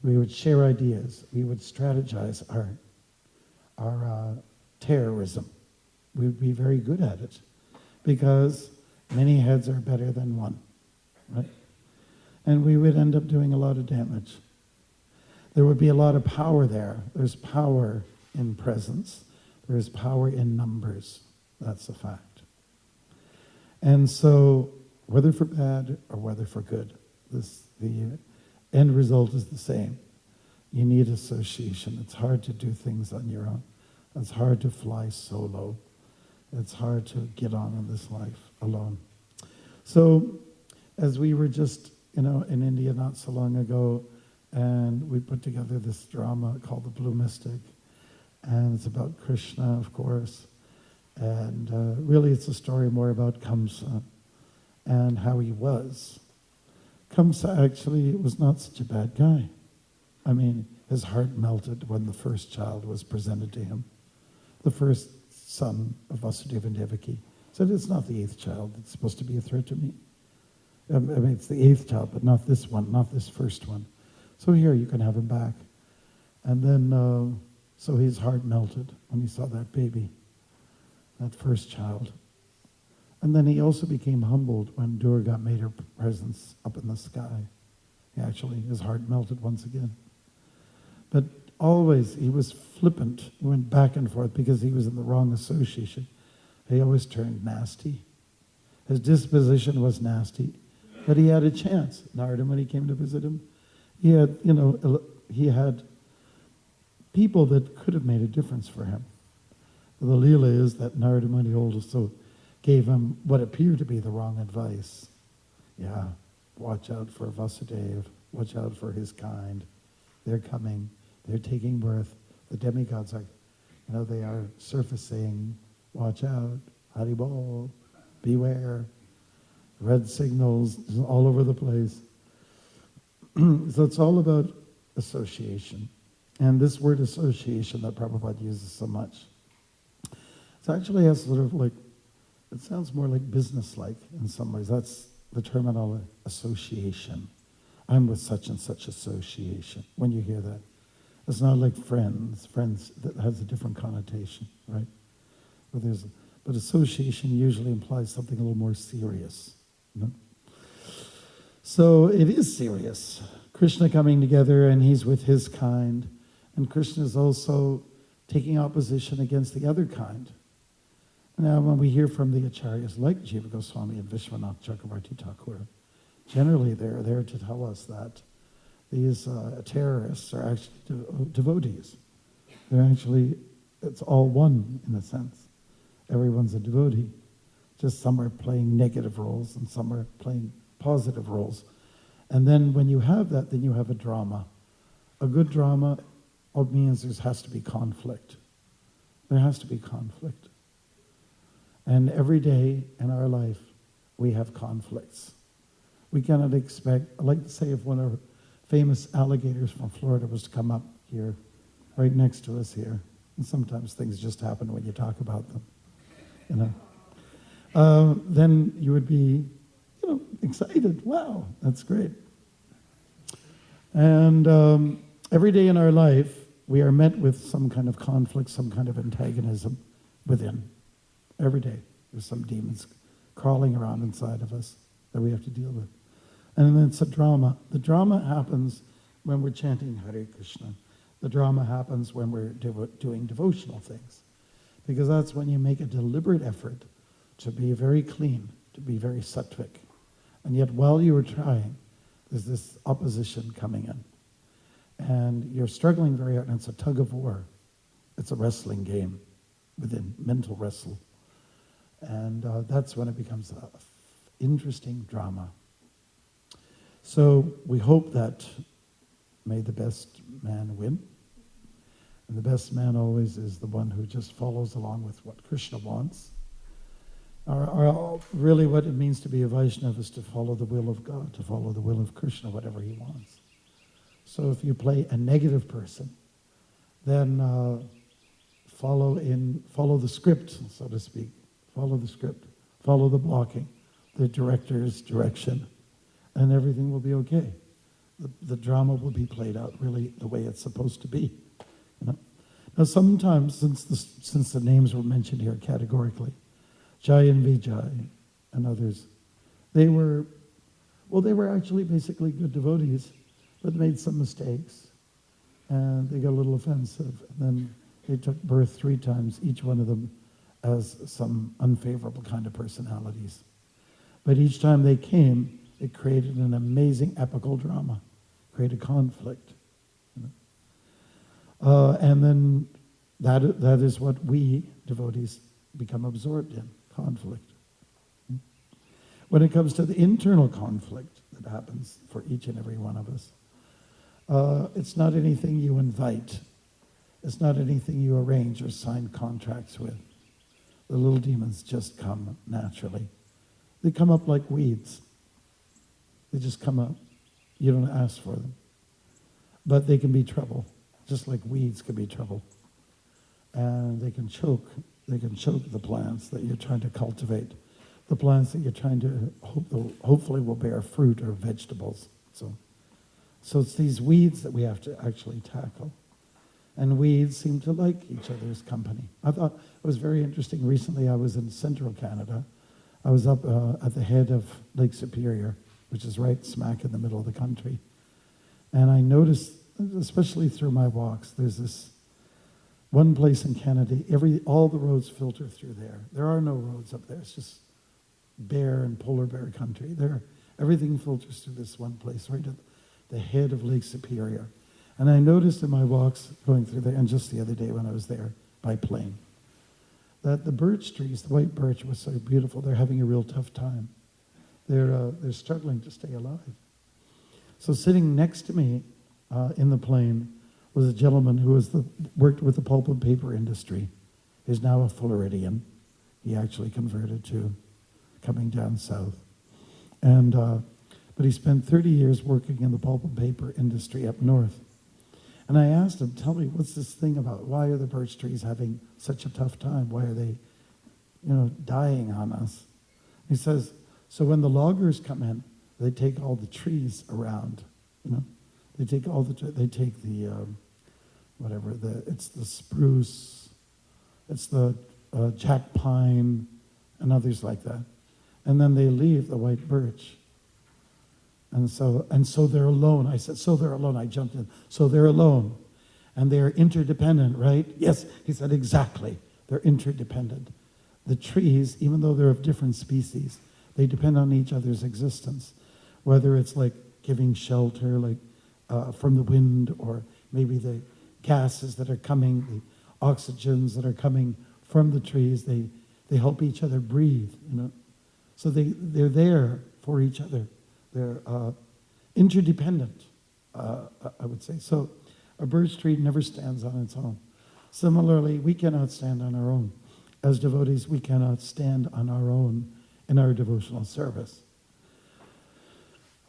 We would share ideas. We would strategize our terrorism. We would be very good at it because many heads are better than one, right? And we would end up doing a lot of damage. There would be a lot of power there. There's power in presence. There's power in numbers. That's a fact. And so, whether for bad or whether for good, the end result is the same. You need association. It's hard to do things on your own. It's hard to fly solo. It's hard to get on in this life alone. So, as we were just, in India not so long ago, and we put together this drama called The Blue Mystic, and it's about Krishna, of course, and really it's a story more about Kamsa and how he was. Kamsa actually was not such a bad guy. His heart melted when the first child was presented to him. The first son of Vasudeva and Devaki, said, it's not the eighth child that's supposed to be a threat to me. I mean, it's the eighth child, but not this one, not this first one. So here, you can have him back. And then, so his heart melted when he saw that baby, that first child. And then he also became humbled when Durga made her presence up in the sky. Actually, his heart melted once again. But always, he was flippant. He went back and forth because he was in the wrong association. He always turned nasty. His disposition was nasty. But he had a chance. Narada, when he came to visit him, he had, he had people that could have made a difference for him. The Leela is that Narada Muni also gave him what appeared to be the wrong advice. Yeah, watch out for Vasudeva, watch out for his kind. They're coming, they're taking birth. The demigods are, they are surfacing. Watch out, Haribol, beware. Red signals all over the place. So it's all about association. And this word association that Prabhupada uses so much, it actually has sort of like, it sounds more like business-like in some ways. That's the terminology, association. I'm with such and such association. When you hear that, it's not like friends. Friends, that has a different connotation, right? But association usually implies something a little more serious. So it is serious. Krishna coming together, and he's with his kind. And Krishna is also taking opposition against the other kind. Now, when we hear from the acharyas like Jiva Goswami and Vishwanath Chakravarti Thakur, generally they're there to tell us that these terrorists are actually devotees. They're actually, it's all one in a sense. Everyone's a devotee. Just some are playing negative roles and some are playing positive roles. And then when you have that, then you have a drama. A good drama means there has to be conflict. There has to be conflict. And every day in our life, we have conflicts. We cannot expect, I'd like to say if one of our famous alligators from Florida was to come up here, right next to us here, and sometimes things just happen when you talk about them, then you would be, excited. Wow, that's great. And every day in our life, we are met with some kind of conflict, some kind of antagonism within. Every day, there's some demons crawling around inside of us that we have to deal with. And then it's a drama. The drama happens when we're chanting Hare Krishna. The drama happens when we're doing devotional things. Because that's when you make a deliberate effort to be very clean, to be very sattvic. And yet while you are trying, there's this opposition coming in. And you're struggling very hard, and it's a tug of war. It's a wrestling game within, mental wrestle. And that's when it becomes an interesting drama. So we hope that may the best man win. And the best man always is the one who just follows along with what Krishna wants. Really what it means to be a Vaishnava is to follow the will of God, to follow the will of Krishna, whatever he wants. So if you play a negative person, then follow the script, so to speak. Follow the script. Follow the blocking, the director's direction, and everything will be okay. The drama will be played out really the way it's supposed to be. Now sometimes, since the names were mentioned here categorically, Jai and Vijay and others, they were actually basically good devotees, but made some mistakes, and they got a little offensive, and then they took birth 3 times, each one of them as some unfavorable kind of personalities. But each time they came, it created an amazing epical drama, created conflict. And then that is what we devotees become absorbed in, conflict. When it comes to the internal conflict that happens for each and every one of us, it's not anything you invite. It's not anything you arrange or sign contracts with. The little demons just come naturally. They come up like weeds. They just come up. You don't ask for them. But they can be trouble, just like weeds can be trouble. And they can choke They can choke the plants that you're trying to cultivate, the plants that you're trying to hopefully will bear fruit or vegetables. So it's these weeds that we have to actually tackle. And weeds seem to like each other's company. I thought it was very interesting. Recently, I was in central Canada. I was up at the head of Lake Superior, which is right smack in the middle of the country. And I noticed, especially through my walks, there's this one place in Canada, all the roads filter through there. There are no roads up there. It's just bear and polar bear country. Everything filters through this one place, right at the head of Lake Superior. And I noticed in my walks going through there, and just the other day when I was there by plane, that the birch trees, the white birch, was so beautiful. They're having a real tough time. They're struggling to stay alive. So sitting next to me in the plane was a gentleman who worked with the pulp and paper industry. He's now a Floridian. He actually converted to coming down south. But he spent 30 years working in the pulp and paper industry up north. And I asked him, tell me, what's this thing about? Why are the birch trees having such a tough time? Why are they, dying on us? He says, so when the loggers come in, they take all the trees around, They take it's the spruce, it's the jack pine, and others like that. And then they leave the white birch. And so they're alone. I said, so they're alone. I jumped in. So they're alone. And they're interdependent, right? Yes, he said, exactly. They're interdependent. The trees, even though they're of different species, they depend on each other's existence. Whether it's like giving shelter, like from the wind, or maybe the gases that are coming, the oxygens that are coming from the trees, they help each other breathe, So they're there for each other. They're interdependent, I would say. So a birch tree never stands on its own. Similarly, we cannot stand on our own. As devotees, we cannot stand on our own in our devotional service.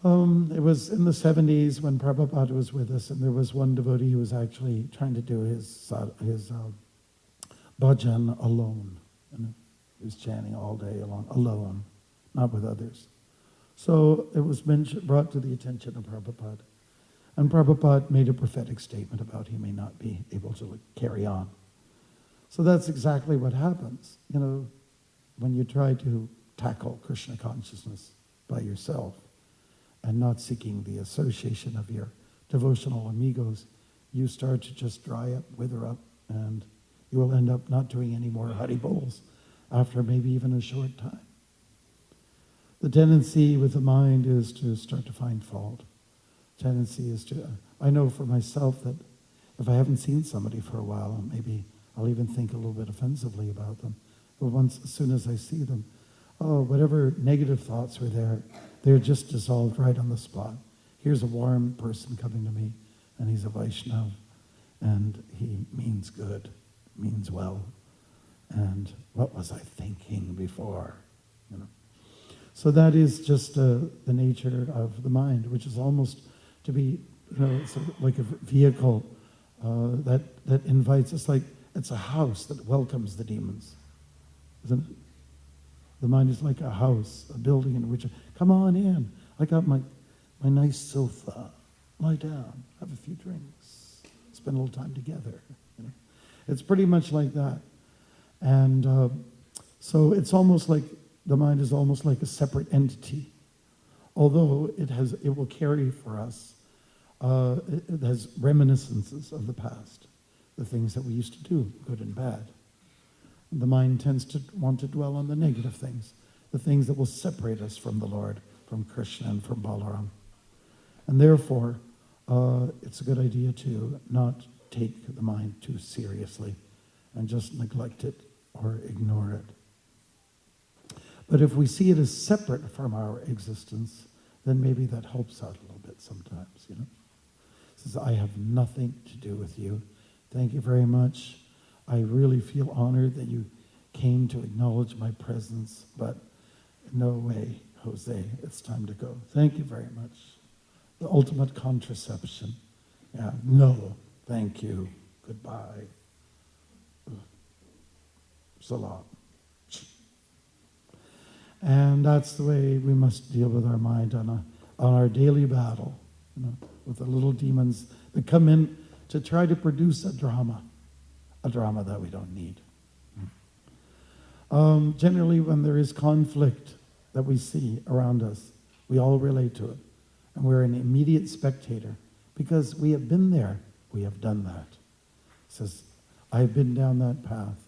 It was in the 70s when Prabhupada was with us, and there was one devotee who was actually trying to do his bhajan alone. He was chanting all day alone, not with others. So it was brought to the attention of Prabhupada. And Prabhupada made a prophetic statement about he may not be able to carry on. So that's exactly what happens, when you try to tackle Krishna consciousness by yourself and not seeking the association of your devotional amigos, you start to just dry up, wither up, and you will end up not doing any more Hari Bols after maybe even a short time. The tendency with the mind is to start to find fault. I know for myself that if I haven't seen somebody for a while, maybe I'll even think a little bit offensively about them. But as soon as I see them, whatever negative thoughts were there, they're just dissolved right on the spot. Here's a warm person coming to me, and he's a Vaishnav, and he means good, means well. And what was I thinking before? So that is just the nature of the mind, which is almost to be, it's like a vehicle that invites us, like it's a house that welcomes the demons, isn't it? The mind is like a house, a building in which, come on in. I got my nice sofa. Lie down, have a few drinks, spend a little time together. It's pretty much like that. And so it's almost like the mind is almost like a separate entity, although it will carry for us, it has reminiscences of the past, the things that we used to do, good and bad. The mind tends to want to dwell on the negative things, the things that will separate us from the Lord, from Krishna and from Balaram. And therefore, it's a good idea to not take the mind too seriously and just neglect it or ignore it. But if we see it as separate from our existence, then maybe that helps out a little bit sometimes, It says, I have nothing to do with you. Thank you very much. I really feel honored that you came to acknowledge my presence, but no way, Jose, it's time to go. Thank you very much. The ultimate contraception. Yeah, no, thank you, goodbye. It's a lot. And that's the way we must deal with our mind on our daily battle, with the little demons that come in to try to produce a drama that we don't need. Generally, when there is conflict that we see around us, we all relate to it. And we're an immediate spectator because we have been there. We have done that. It says, I've been down that path.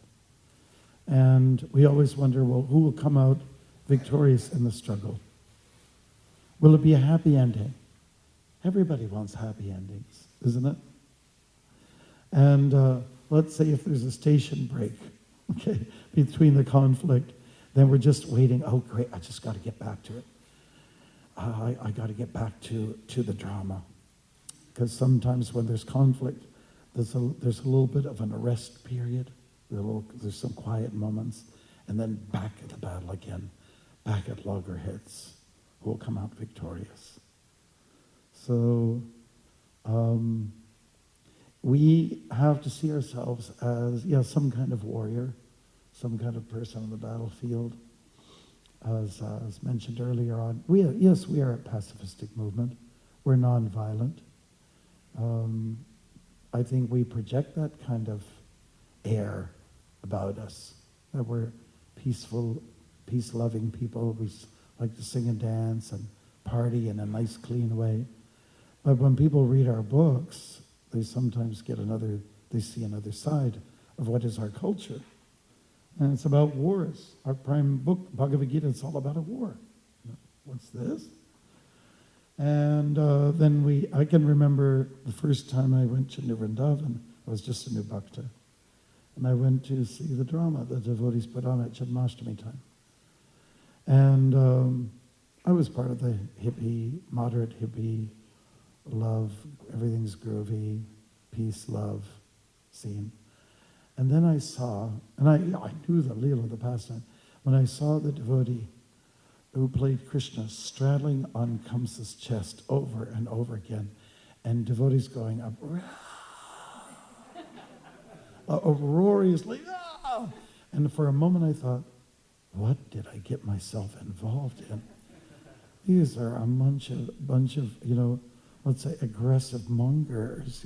And we always wonder, well, who will come out victorious in the struggle? Will it be a happy ending? Everybody wants happy endings, isn't it? And let's say if there's a station break, okay, between the conflict, then we're just waiting. Oh, great, I just got to get back to it. I got to get back to the drama. Because sometimes when there's conflict, there's a little bit of an arrest period. There's some quiet moments. And then back at the battle again. Back at loggerheads, who will come out victorious. So we have to see ourselves as, some kind of warrior, some kind of person on the battlefield. As mentioned earlier on, we are a pacifistic movement. We're nonviolent. I think we project that kind of air about us, that we're peaceful, peace-loving people. We like to sing and dance and party in a nice, clean way. But when people read our books, they sometimes they see another side of what is our culture. And it's about wars. Our prime book, Bhagavad Gita, it's all about a war. What's this? And then I can remember the first time I went to Vrindavan. I was just a new bhakta. And I went to see the drama the devotees put on at Janmashtami time. And I was part of the moderate hippie, love, everything's groovy, peace, love scene. And then I saw, and I knew the Leela, the pastime, when I saw the devotee who played Krishna straddling on Kamsa's chest over and over again, and devotees going up, uproariously, ah! And for a moment I thought, what did I get myself involved in? These are a bunch of let's say aggressive mongers,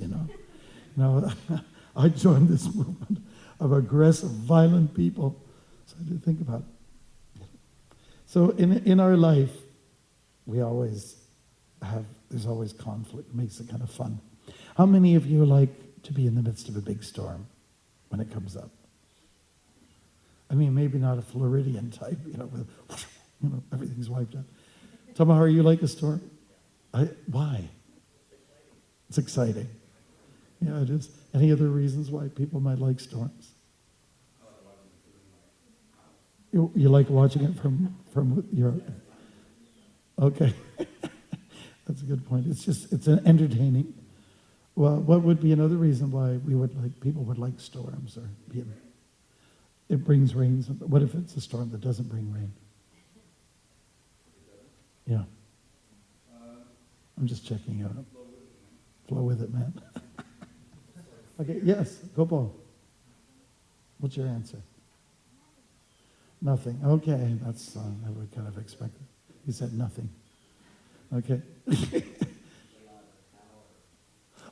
I joined this movement of aggressive, violent people. So I had to think about it. So in our life, there's always conflict. It makes it kind of fun. How many of you like to be in the midst of a big storm when it comes up? I mean, maybe not a Floridian type, with, everything's wiped out. Tamahar, you like a storm? Why? It's exciting. Yeah, it is. Any other reasons why people might like storms? You like watching it from your... Okay. That's a good point. It's an entertaining. Well, what would be another reason why people would like storms? It brings rain. What if it's a storm that doesn't bring rain? Yeah. I'm just checking out. Flow with it, man. Okay, yes, Gopal. What's your answer? Nothing. Okay, that's I would kind of expect it. He said nothing. Okay.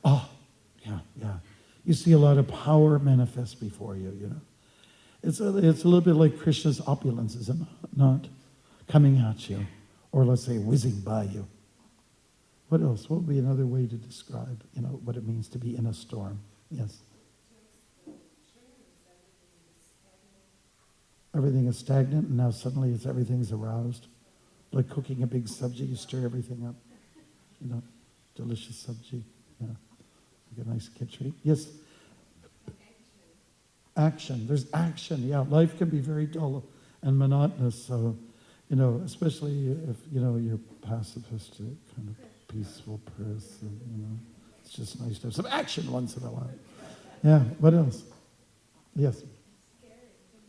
Oh, yeah. You see a lot of power manifest before you, It's a little bit like Krishna's opulence, is it not? Coming at you, or let's say whizzing by you. What else? What would be another way to describe, what it means to be in a storm? Yes. Everything is stagnant, and now suddenly everything's aroused. Like cooking a big sabji, you stir everything up. Delicious sabji. Like a nice khichdi. Yes. Action. There's action. Yeah, life can be very dull and monotonous. So, especially if you're pacifist, kind of peaceful person. It's just nice to have some action once in a while. Yeah. What else? Yes.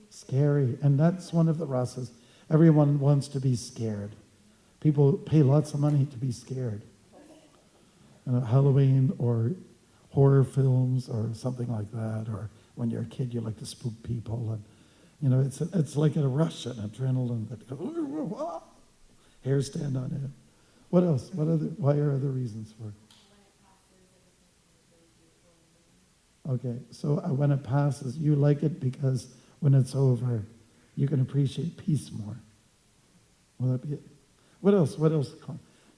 Scary. And that's one of the rasas. Everyone wants to be scared. People pay lots of money to be scared. Halloween or horror films or something like that. Or when you're a kid, you like to spook people. You know, it's like a rush, an adrenaline that goes, hair stand on end. What else? Why are other reasons for it? Okay, so when it passes, you like it because when it's over, you can appreciate peace more. Will that be it? What else? What else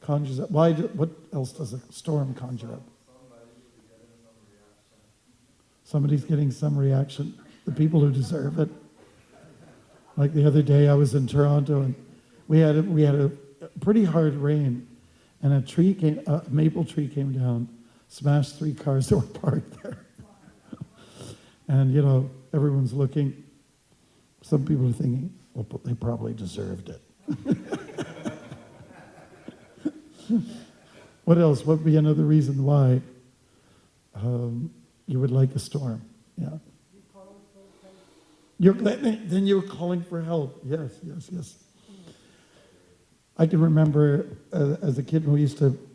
conjures up? What else does a storm conjure up? Somebody's getting some reaction. The people who deserve it. Like the other day, I was in Toronto and we had a pretty hard rain, and a maple tree came down, smashed 3 cars that were parked there. And you know, everyone's looking. Some people are thinking, well, they probably deserved it. What else? What would be another reason why you would like a storm? Yeah. Then you're calling for help. Yes. I can remember as a kid,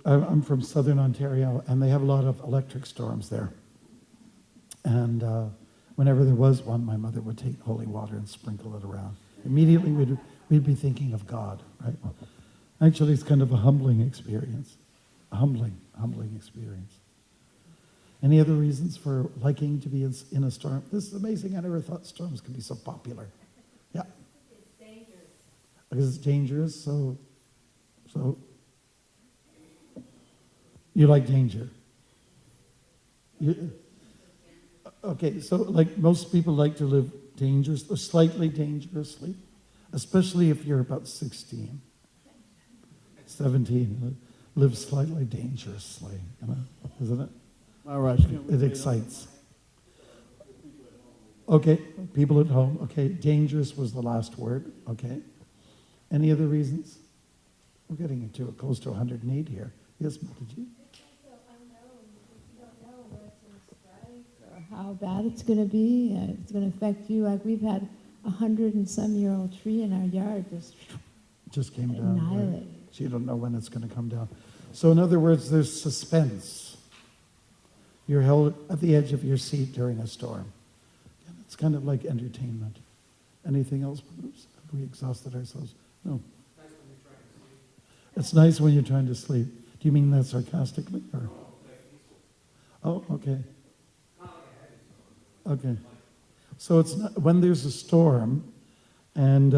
I'm from southern Ontario, and they have a lot of electric storms there. And whenever there was one, my mother would take holy water and sprinkle it around. Immediately we'd be thinking of God, right? Actually, it's kind of a humbling experience. A humbling experience. Any other reasons for liking to be in a storm? This is amazing. I never thought storms could be so popular. Yeah. It's dangerous. Because it's dangerous, so you like danger. Okay, so like most people like to live dangerous or slightly dangerously, especially if you're about 16, 17. Live slightly dangerously, you know, isn't it? All right. It excites. Okay, people at home. Okay, dangerous was the last word. Okay. Any other reasons? We're getting into close to 108 here. Yes, did you? How bad it's going to be. It's going to affect you. Like we've had 100-and-some-year-old tree in our yard just came down. annihilated. Right? So you don't know when it's going to come down. So in other words, there's suspense. You're held at the edge of your seat during a storm. And it's kind of like entertainment. Anything else? Have we exhausted ourselves? No. It's nice when you're trying to sleep. Do you mean that sarcastically? Or? Oh, okay. Okay. So it's not, when there's a storm and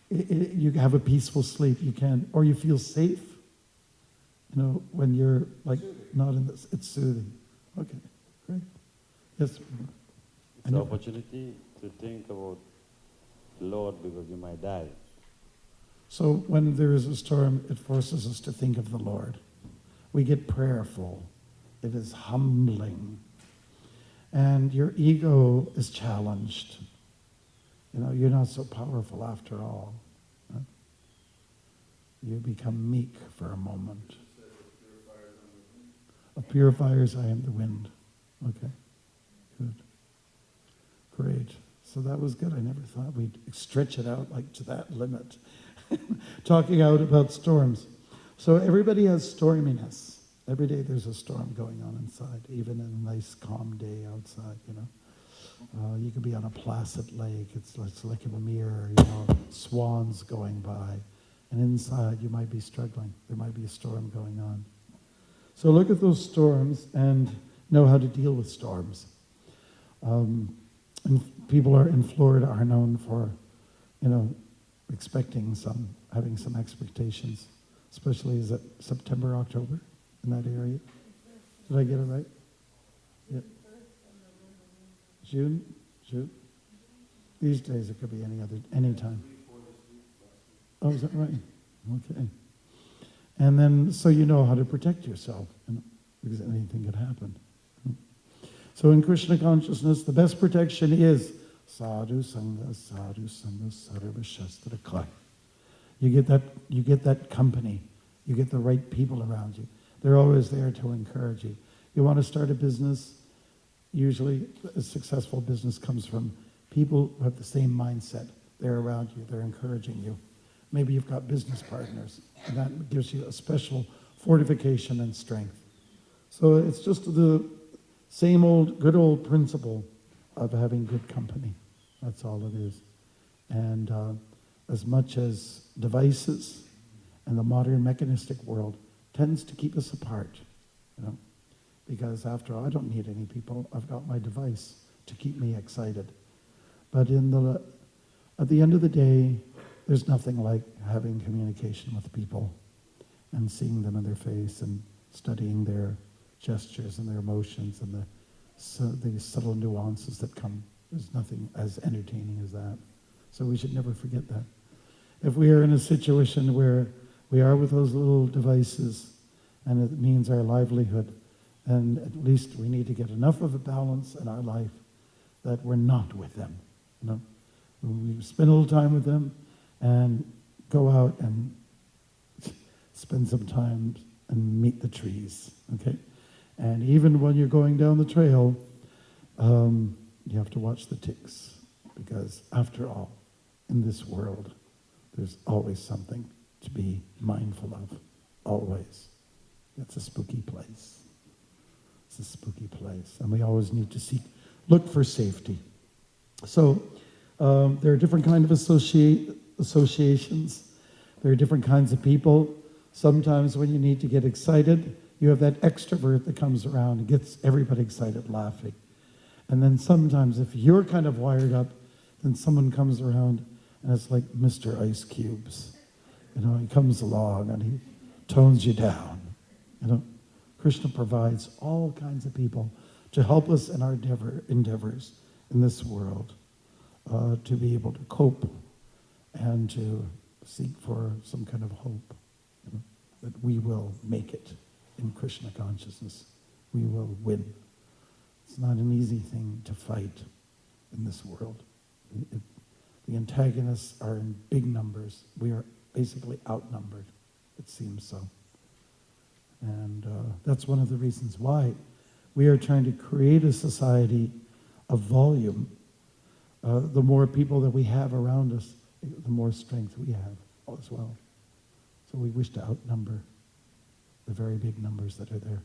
you have a peaceful sleep, you can, or you feel safe, you know, when you're like not in this, it's soothing. Okay, great. Yes. It's an opportunity to think about the Lord because you might die. So when there is a storm, it forces us to think of the Lord. We get prayerful. It is humbling. And your ego is challenged. You know, you're not so powerful after all. Huh? You become meek for a moment. Of purifiers I am the wind. Okay, good. Great. So that was good. I never thought we'd stretch it out like to that limit. Talking out about storms. So everybody has storminess. Every day there's a storm going on inside, even in a nice calm day outside, you know. You could be on a placid lake. It's like a mirror, you know, swans going by. And inside you might be struggling. There might be a storm going on. So look at those storms and know how to deal with storms. And people in Florida are known for, you know, having some expectations, especially is it September, October in that area? Did I get it right? Yeah. June? These days it could be any time. Oh, is that right? Okay. And then, so you know how to protect yourself, because anything could happen. So in Krishna consciousness, the best protection is sadhu sangha, sarva shastra kai. You get that company. You get the right people around you. They're always there to encourage you. You want to start a business, usually a successful business comes from people who have the same mindset. They're around you, they're encouraging you. Maybe you've got business partners, and that gives you a special fortification and strength. So it's just the same good old principle of having good company. That's all it is. And as much as devices and the modern mechanistic world tends to keep us apart, because after all, I don't need any people. I've got my device to keep me excited. But at the end of the day, there's nothing like having communication with people and seeing them in their face and studying their gestures and their emotions and the subtle nuances that come. There's nothing as entertaining as that. So we should never forget that. If we are in a situation where we are with those little devices and it means our livelihood, then at least we need to get enough of a balance in our life that we're not with them. We spend a little time with them and go out and spend some time and meet the trees, okay? And even when you're going down the trail, you have to watch the ticks, because after all, in this world, there's always something to be mindful of, always. It's a spooky place. It's a spooky place, and we always need to look for safety. So there are different kinds of associations. There are different kinds of people. Sometimes when you need to get excited, you have that extrovert that comes around and gets everybody excited, laughing. And then sometimes if you're kind of wired up, then someone comes around and it's like Mr. Ice Cubes. He comes along and he tones you down. Krishna provides all kinds of people to help us in our endeavors in this world, to be able to cope and to seek for some kind of hope, that we will make it in Krishna consciousness. We will win. It's not an easy thing to fight in this world. The antagonists are in big numbers. We are basically outnumbered, it seems so. And that's one of the reasons why we are trying to create a society of volume. The more people that we have around us, the more strength we have as well. So we wish to outnumber the very big numbers that are there.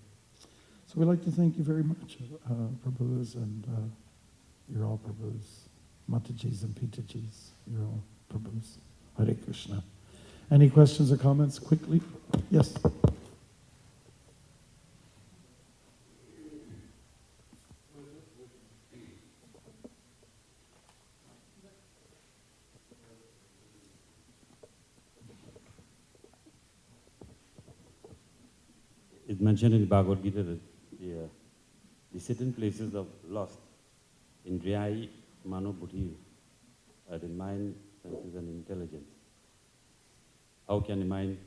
So we'd like to thank you very much, Prabhus, and you're all Prabhus. Matajis and Pitajis, you're all Prabhus. Hare Krishna. Any questions or comments quickly? Yes. It's mentioned in the Bhagavad Gita that the certain places of lust, Indriyai, Mano, Buddhi, are the mind, senses, and intelligence. How can the mind,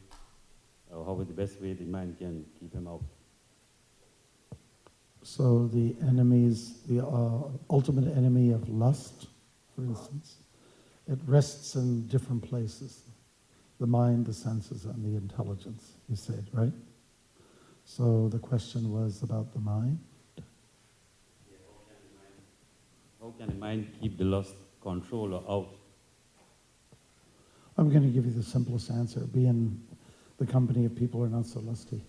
or how is the best way the mind can keep him out? So the enemies, the ultimate enemy of lust, for instance, it rests in different places. The mind, the senses, and the intelligence, you said, right? So the question was about the mind? How can the mind keep the lust control or out? I'm going to give you the simplest answer. Be in the company of people who are not so lusty.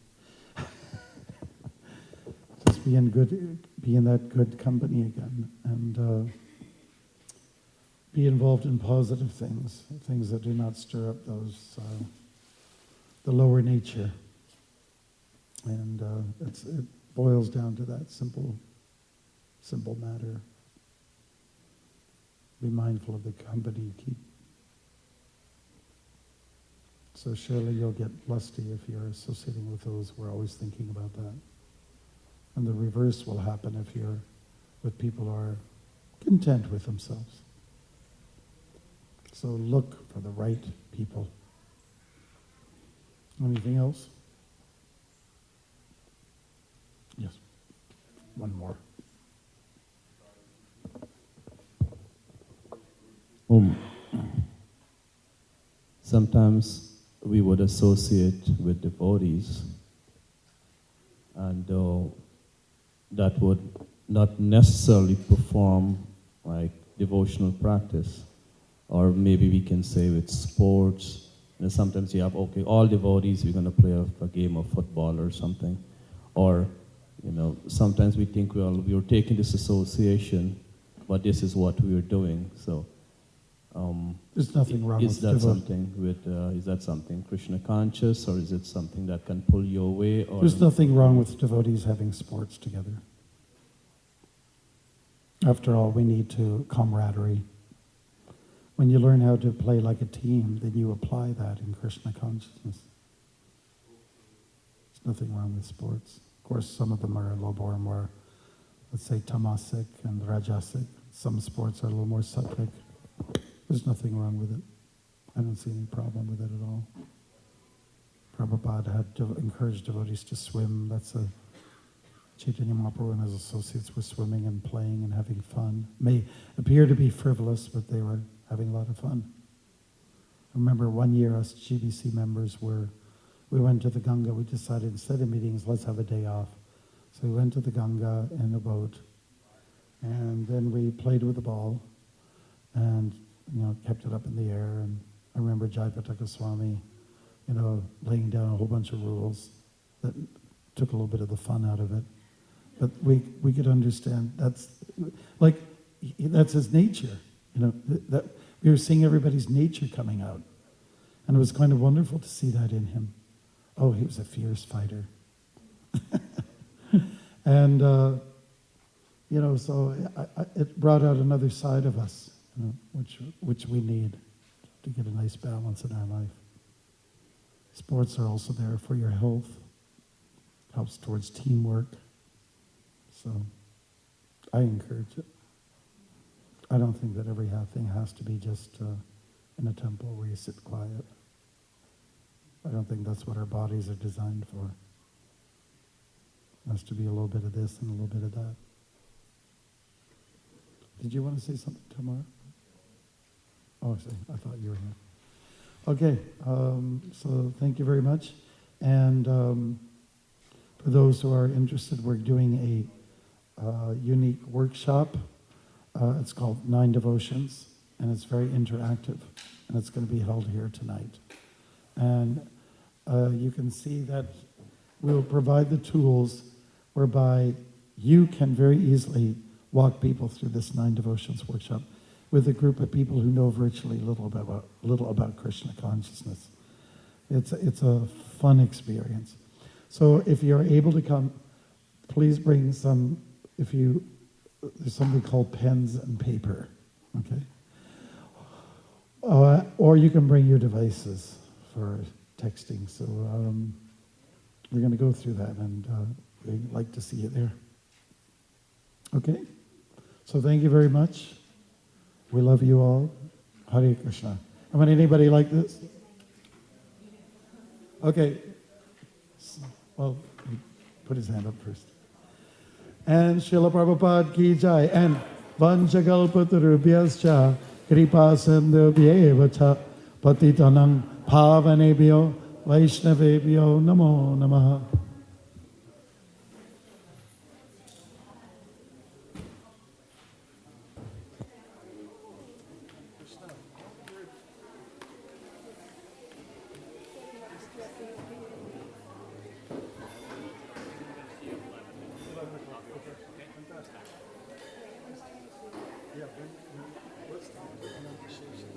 Just be in that good company again, and be involved in positive things that do not stir up those the lower nature. And it boils down to that simple matter. Be mindful of the company you keep. So surely you'll get lusty if you're associating with those who are always thinking about that. And the reverse will happen if you're with people who are content with themselves. So look for the right people. Anything else? Yes. One more. Sometimes we would associate with devotees, and that would not necessarily perform like devotional practice, or maybe we can say with sports. And sometimes you have, okay, all devotees, we're going to play a game of football or something, or sometimes we think we're taking this association but this is what we are doing. So, There's nothing wrong is with that devotion. something with? Is that something Krishna conscious, or is it something that can pull you away? Or There's nothing wrong with devotees having sports together. After all, we need to camaraderie. When you learn how to play like a team, then you apply that in Krishna consciousness. There's nothing wrong with sports. Of course, some of them are a little more, let's say, tamasic and rajasic. Some sports are a little more sattvic. There's nothing wrong with it. I don't see any problem with it at all. Prabhupada had encouraged devotees to swim. That's a Chaitanya Mahaprabhu and his associates were swimming and playing and having fun. May appear to be frivolous, but they were having a lot of fun. I remember one year us GBC members we went to the Ganga. We decided instead of meetings, let's have a day off. So we went to the Ganga in a boat, and then we played with the ball, and kept it up in the air. And I remember Jayapataka Goswami, laying down a whole bunch of rules that took a little bit of the fun out of it. But we could understand that's his nature. That we were seeing everybody's nature coming out, and it was kind of wonderful to see that in him. Oh, he was a fierce fighter, and so it brought out another side of us, which we need to get a nice balance in our life. Sports are also there for your health, helps towards teamwork. So I encourage it. I don't think that every thing has to be just in a temple where you sit quiet. I don't think that's what our bodies are designed for. It has to be a little bit of this and a little bit of that. Did you want to say something, Tamara? Oh, I thought you were here. Okay, so thank you very much. And for those who are interested, we're doing a unique workshop. It's called 9 Devotions, and it's very interactive, and it's going to be held here tonight. And you can see that we'll provide the tools whereby you can very easily walk people through this 9 Devotions workshop with a group of people who know virtually little about Krishna consciousness. It's a fun experience. So if you're able to come, please bring some, there's something called pens and paper, okay? Or you can bring your devices for texting. So we're going to go through that, and we'd like to see you there. Okay? So thank you very much. We love you all. Hare Krishna. How many anybody like this? Okay. Well, put his hand up first. And Srila Prabhupada ki jai. And Vanchakalpatarubhyascha Kripa Sindhubhyev cha Patitanam Pavanebhyo Vaishnavebhyo Namo Namaha. Yeah, let's start the conversation.